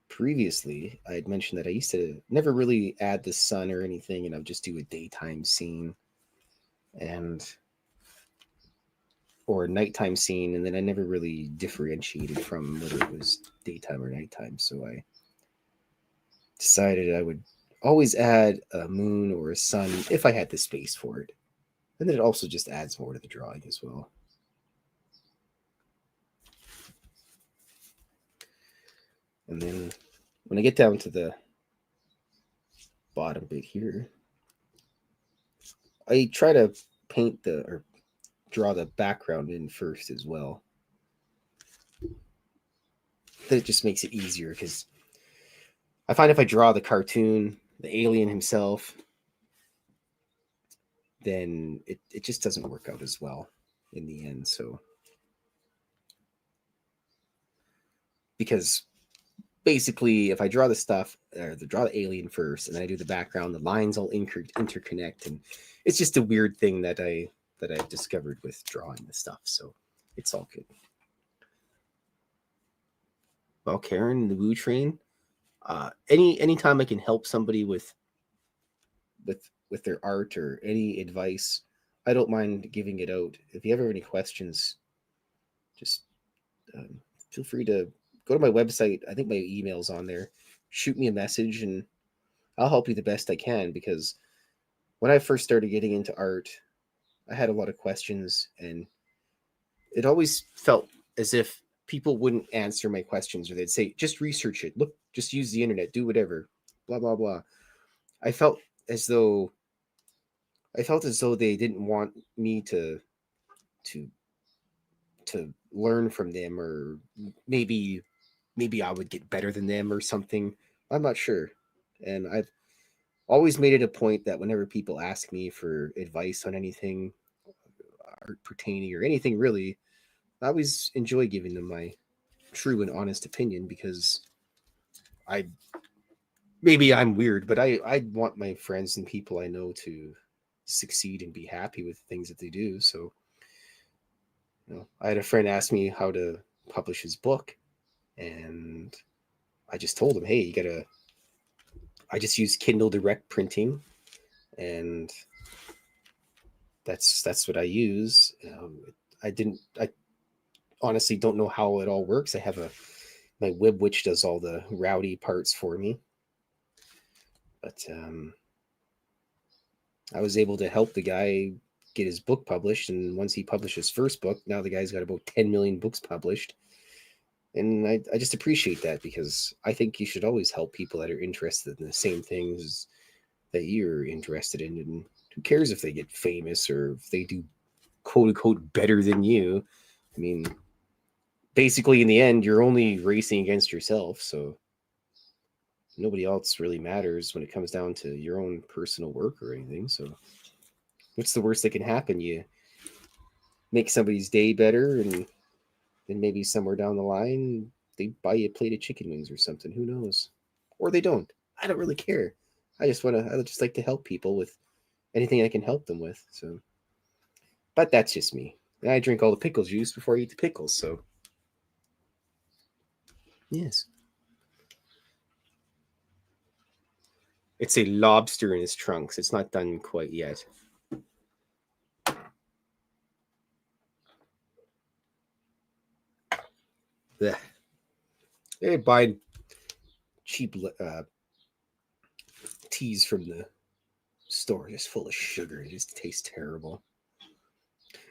previously, I had mentioned that I used to never really add the sun or anything, and I would just do a daytime scene or a nighttime scene, and then I never really differentiated from whether it was daytime or nighttime. So I decided I would always add a moon or a sun if I had the space for it. And then it also just adds more to the drawing as well. And then when I get down to the bottom bit here, I try to paint or draw the background in first as well. Then it just makes it easier because I find if I draw the cartoon, the alien himself, then it just doesn't work out as well in the end. So because basically, if I draw the stuff, or draw the alien first, and then I do the background, the lines all interconnect, and it's just a weird thing that I've discovered with drawing the stuff. So it's all good. Well, Karen, the Woo Train. Anytime I can help somebody with their art or any advice, I don't mind giving it out. If you ever have any questions, just feel free to go to my website. I think my email's on there. Shoot me a message, and I'll help you the best I can. Because when I first started getting into art, I had a lot of questions, and it always felt as if people wouldn't answer my questions, or they'd say, just research it. Look, just use the internet, do whatever, blah, blah, blah. I felt as though they didn't want me to to learn from them, or maybe I would get better than them or something. I'm not sure. And I've always made it a point that whenever people ask me for advice on anything art pertaining or anything really, I always enjoy giving them my true and honest opinion, because I maybe I'm weird, but I want my friends and people I know to succeed and be happy with the things that they do. So, I had a friend ask me how to publish his book, and I just told him, hey, you gotta. I just use Kindle Direct Printing, and that's what I use. I honestly don't know how it all works. I have my web witch does all the rowdy parts for me, but I was able to help the guy get his book published, and once he published his first book, now the guy's got about 10 million books published. And I just appreciate that, because I think you should always help people that are interested in the same things that you're interested in. And who cares if they get famous or if they do quote unquote better than you? I mean, basically, in the end, you're only racing against yourself. So nobody else really matters when it comes down to your own personal work or anything. So what's the worst that can happen? You make somebody's day better, and then maybe somewhere down the line, they buy you a plate of chicken wings or something. Who knows? Or they don't. I don't really care. I just like to help people with anything I can help them with. So, but that's just me. And I drink all the pickle juice before I eat the pickles. So, yes. It's a lobster in his trunks. It's not done quite yet. Blech. They buy cheap teas from the store, just full of sugar. It just tastes terrible.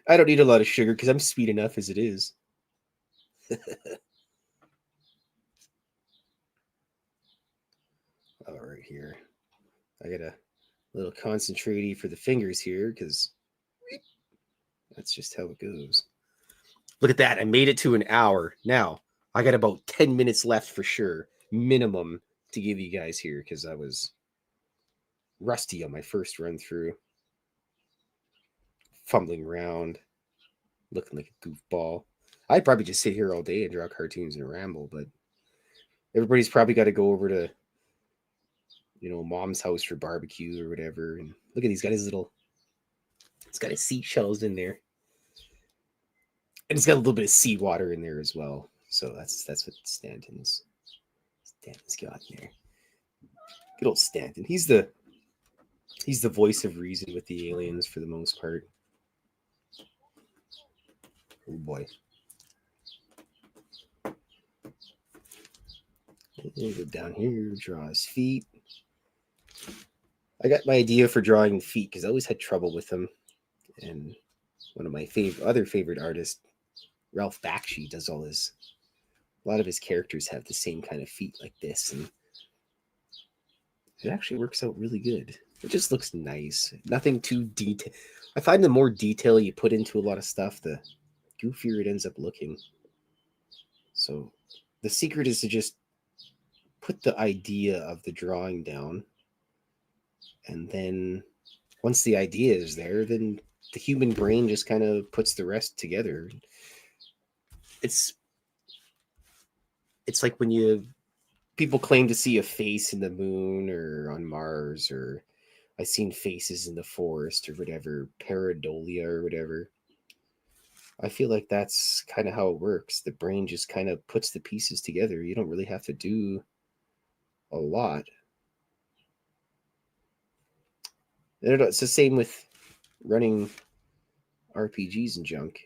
I don't need a lot of sugar because I'm sweet enough as it is. All right, here. I got a little concentrate for the fingers here, because that's just how it goes. Look at that. I made it to an hour. Now, I got about 10 minutes left for sure, minimum, to give you guys here, because I was rusty on my first run through. Fumbling around, looking like a goofball. I'd probably just sit here all day and draw cartoons and ramble, but everybody's probably got to go over to, mom's house for barbecue or whatever. And look at he's got it's got his seashells in there. And it's got a little bit of seawater in there as well. So that's what Stanton's got in there. Good old Stanton. He's the voice of reason with the aliens for the most part. Oh boy. We'll go down here, draw his feet. I got my idea for drawing feet because I always had trouble with them. And one of my other favorite artists, Ralph Bakshi, does a lot of his characters have the same kind of feet like this, and it actually works out really good. It just looks nice. Nothing too detailed. I find the more detail you put into a lot of stuff, the goofier it ends up looking. So the secret is to just put the idea of the drawing down, and then once the idea is there, then the human brain just kind of puts the rest together. It's like when you people claim to see a face in the moon or on Mars, or I've seen faces in the forest or whatever, pareidolia or whatever. I feel like that's kind of how it works. The brain just kind of puts the pieces together. You don't really have to do a lot. It's the same with running RPGs and junk.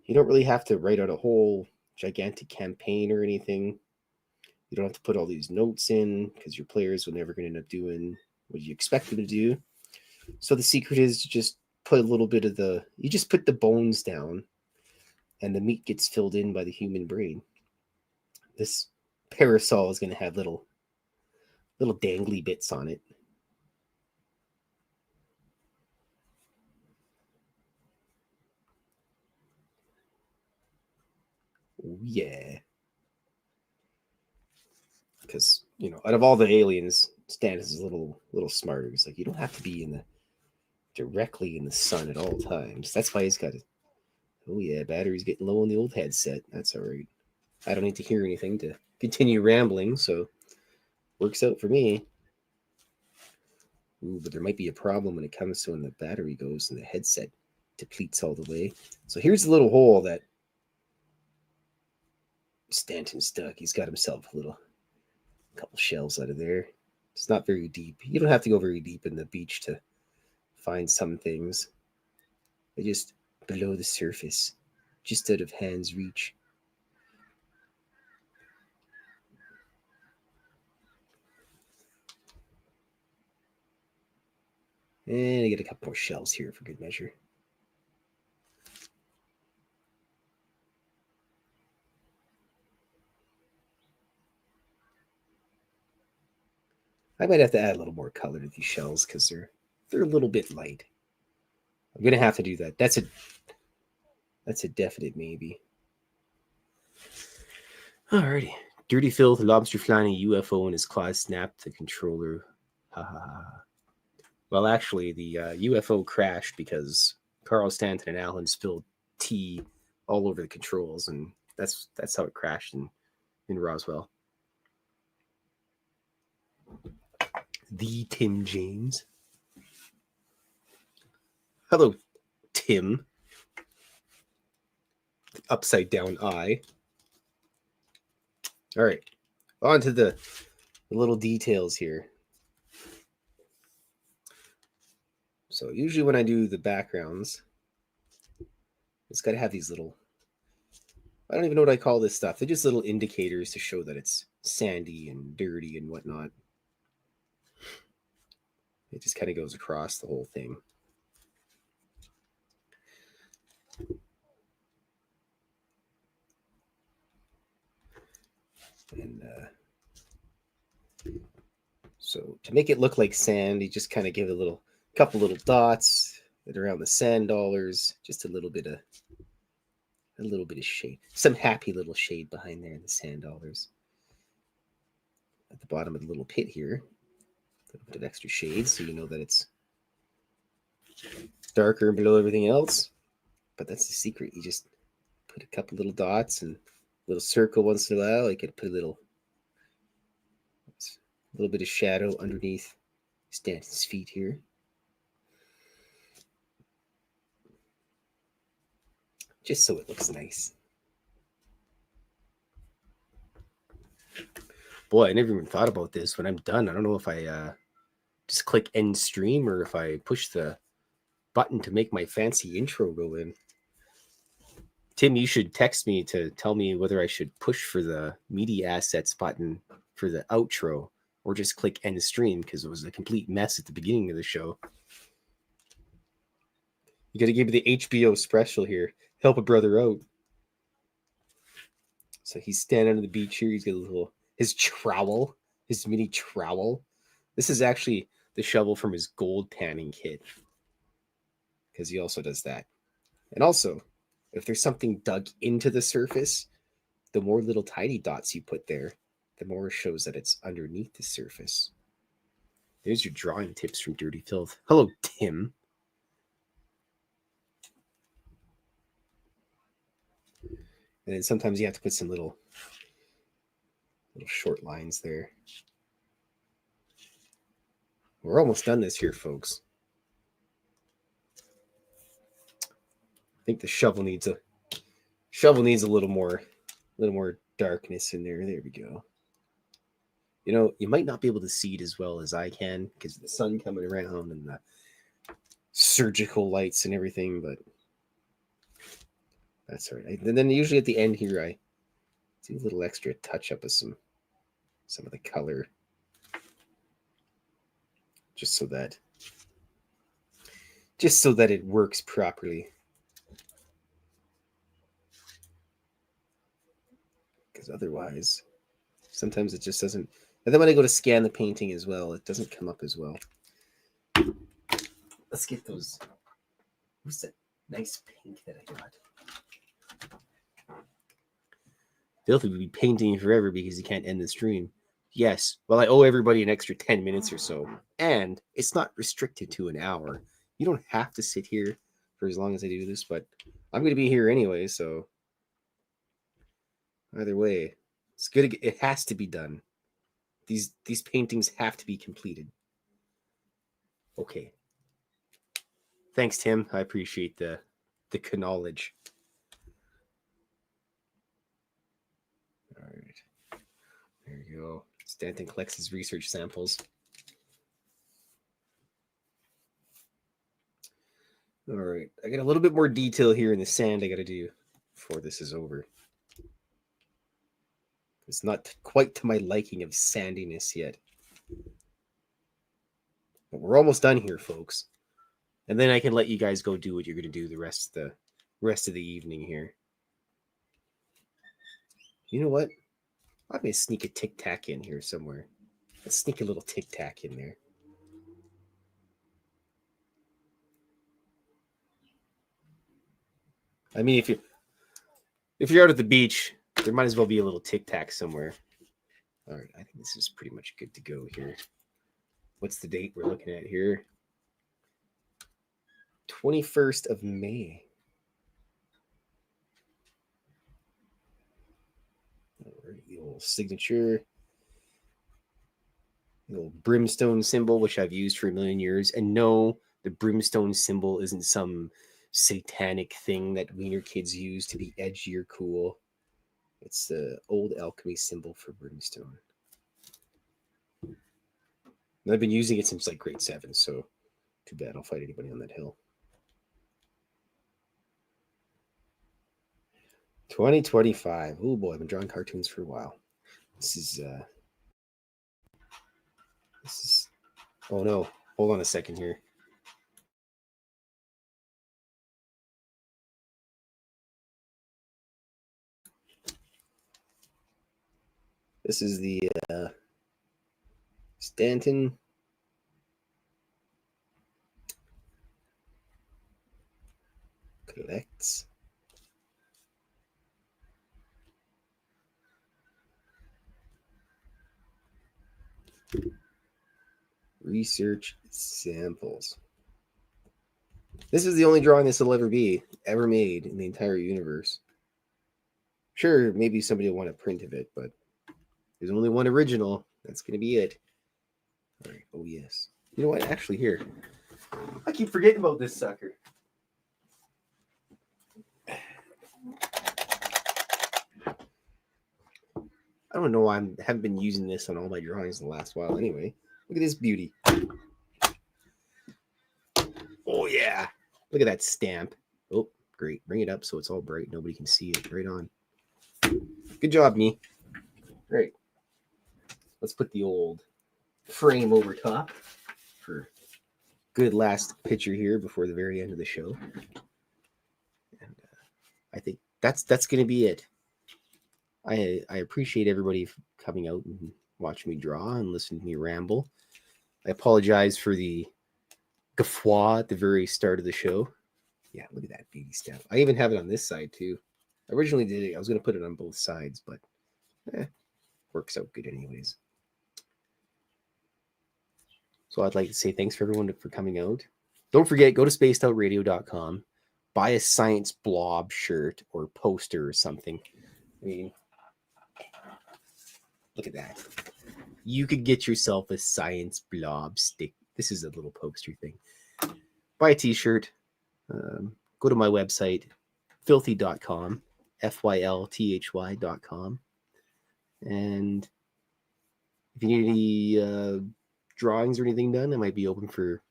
You don't really have to write out a whole gigantic campaign or anything. You don't have to put all these notes in because your players are never going to end up doing what you expect them to do. So the secret is to just put a little bit of you just put the bones down and the meat gets filled in by the human brain. This parasol is going to have little dangly bits on it. Oh, yeah. Because, out of all the aliens, Stannis is a little smarter. He's like, you don't have to be directly in the sun at all times. That's why he's got it. Oh yeah, battery's getting low on the old headset. That's all right. I don't need to hear anything to continue rambling, so works out for me. Ooh, but there might be a problem when it comes to when the battery goes and the headset depletes all the way. So here's the little hole that Stanton's dug. He's got himself a couple shells out of there. It's not very deep. You don't have to go very deep in the beach to find some things. They're just below the surface, just out of hand's reach. And I get a couple more shells here for good measure. I might have to add a little more color to these shells because they're a little bit light. I'm gonna have to do that. That's a definite maybe. Alrighty. Dirty Fylth, lobster flying a UFO in his claws snapped the controller. Ha ha ha. Well, actually, the UFO crashed because Carl Stanton and Alan spilled tea all over the controls, and that's how it crashed in Roswell. The Tim James. Hello, Tim. The upside down eye. All right, on to the little details here. So usually when I do the backgrounds, it's got to have these little, I don't even know what I call this stuff. They're just little indicators to show that it's sandy and dirty and whatnot. It just kind of goes across the whole thing. And so to make it look like sand, you just kind of give it a couple little dots around the sand dollars, just a little bit of shade, some happy little shade behind there in the sand dollars. At the bottom of the little pit here, a little bit of extra shade so you know that it's darker below everything else. But that's the secret. You just put a couple little dots and a little circle once in a while. You could put a little bit of shadow underneath Stanton's feet here. Just so it looks nice. Boy, I never even thought about this. When I'm done, I don't know if I just click end stream or if I push the button to make my fancy intro go in. Tim, you should text me to tell me whether I should push for the media assets button for the outro or just click end stream because it was a complete mess at the beginning of the show. You got to give me the HBO special here. Help a brother out. So he's standing on the beach here. He's got his trowel, his mini trowel. This is actually the shovel from his gold panning kit because he also does that. And also, if there's something dug into the surface, the more little tiny dots you put there, the more it shows that it's underneath the surface. There's your drawing tips from Dirty Fylth. Hello, Tim. And then sometimes you have to put some little Little short lines there. We're almost done this here, folks. I think the shovel needs a little more darkness in there. There we go. You know, you might not be able to see it as well as I can because of the sun coming around and the surgical lights and everything, but that's all right. And then usually at the end here, I do a little extra touch up of some of the color, just so that it works properly. Because otherwise, sometimes it just doesn't. And then when I go to scan the painting as well, it doesn't come up as well. Let's get those. What's that nice pink that I got? Filthy would be painting forever because he can't end the stream. Yes. Well, I owe everybody an extra 10 minutes or so. And it's not restricted to an hour. You don't have to sit here for as long as I do this, but I'm going to be here anyway, so either way, it's good. It has to be done. These paintings have to be completed. Okay. Thanks, Tim. I appreciate the knowledge. All right. There you go. Stanton collects his research samples. All right. I got a little bit more detail here in the sand I got to do before this is over. It's not quite to my liking of sandiness yet. But we're almost done here, folks. And then I can let you guys go do what you're going to do the rest of the evening here. You know what? I'm going to sneak a tic-tac in here somewhere. Let's sneak a little tic-tac in there. I mean, if you're out at the beach, there might as well be a little tic-tac somewhere. All right, I think this is pretty much good to go here. What's the date we're looking at here? 21st of May. All right, the old signature. The little brimstone symbol, which I've used for a million years. And no, the brimstone symbol isn't some satanic thing that wiener kids use to be edgy or cool. It's the old alchemy symbol for brimstone. And I've been using it since like grade 7, so too bad I'll fight anybody on that hill. 2025. Oh boy, I've been drawing cartoons for a while. This is oh no, hold on a second here. This is the Stanton collects research samples. This is the only drawing this will ever made in the entire universe. Sure, maybe somebody will want a print of it, but there's only one original. That's going to be it. All right. Oh, yes. You know what? Actually, here. I keep forgetting about this sucker. I don't know why I haven't been using this on all my drawings in the last while. Anyway, look at this beauty. Oh, yeah. Look at that stamp. Oh, great. Bring it up so it's all bright. Nobody can see it. Right on. Good job, me. Great. Let's put the old frame over top for good last picture here before the very end of the show. And I think that's going to be it. I appreciate everybody coming out and watching me draw and listening to me ramble. I apologize for the guffaw at the very start of the show. Yeah, look at that beauty stuff. I even have it on this side too. I originally did it. I was going to put it on both sides, but works out good anyways. So I'd like to say thanks for everyone for coming out. Don't forget, go to spacedoutradio.com, buy a science blob shirt or poster or something. I mean, Look at that. You could get yourself a science blob stick. This is a little poster thing. Buy a t-shirt. Go to my website, filthy.com, FYLTHY.com. And if you need any drawings or anything done, I might be open for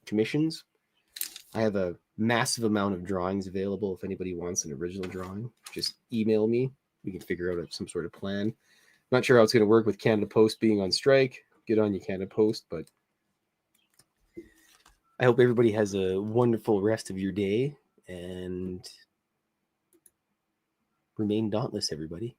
commissions. I have a massive amount of drawings available. If anybody wants an original drawing, just email me. We can figure out some sort of plan. Not sure how it's going to work with Canada Post being on strike. Get on you, Canada Post. But I hope everybody has a wonderful rest of your day and remain dauntless, everybody.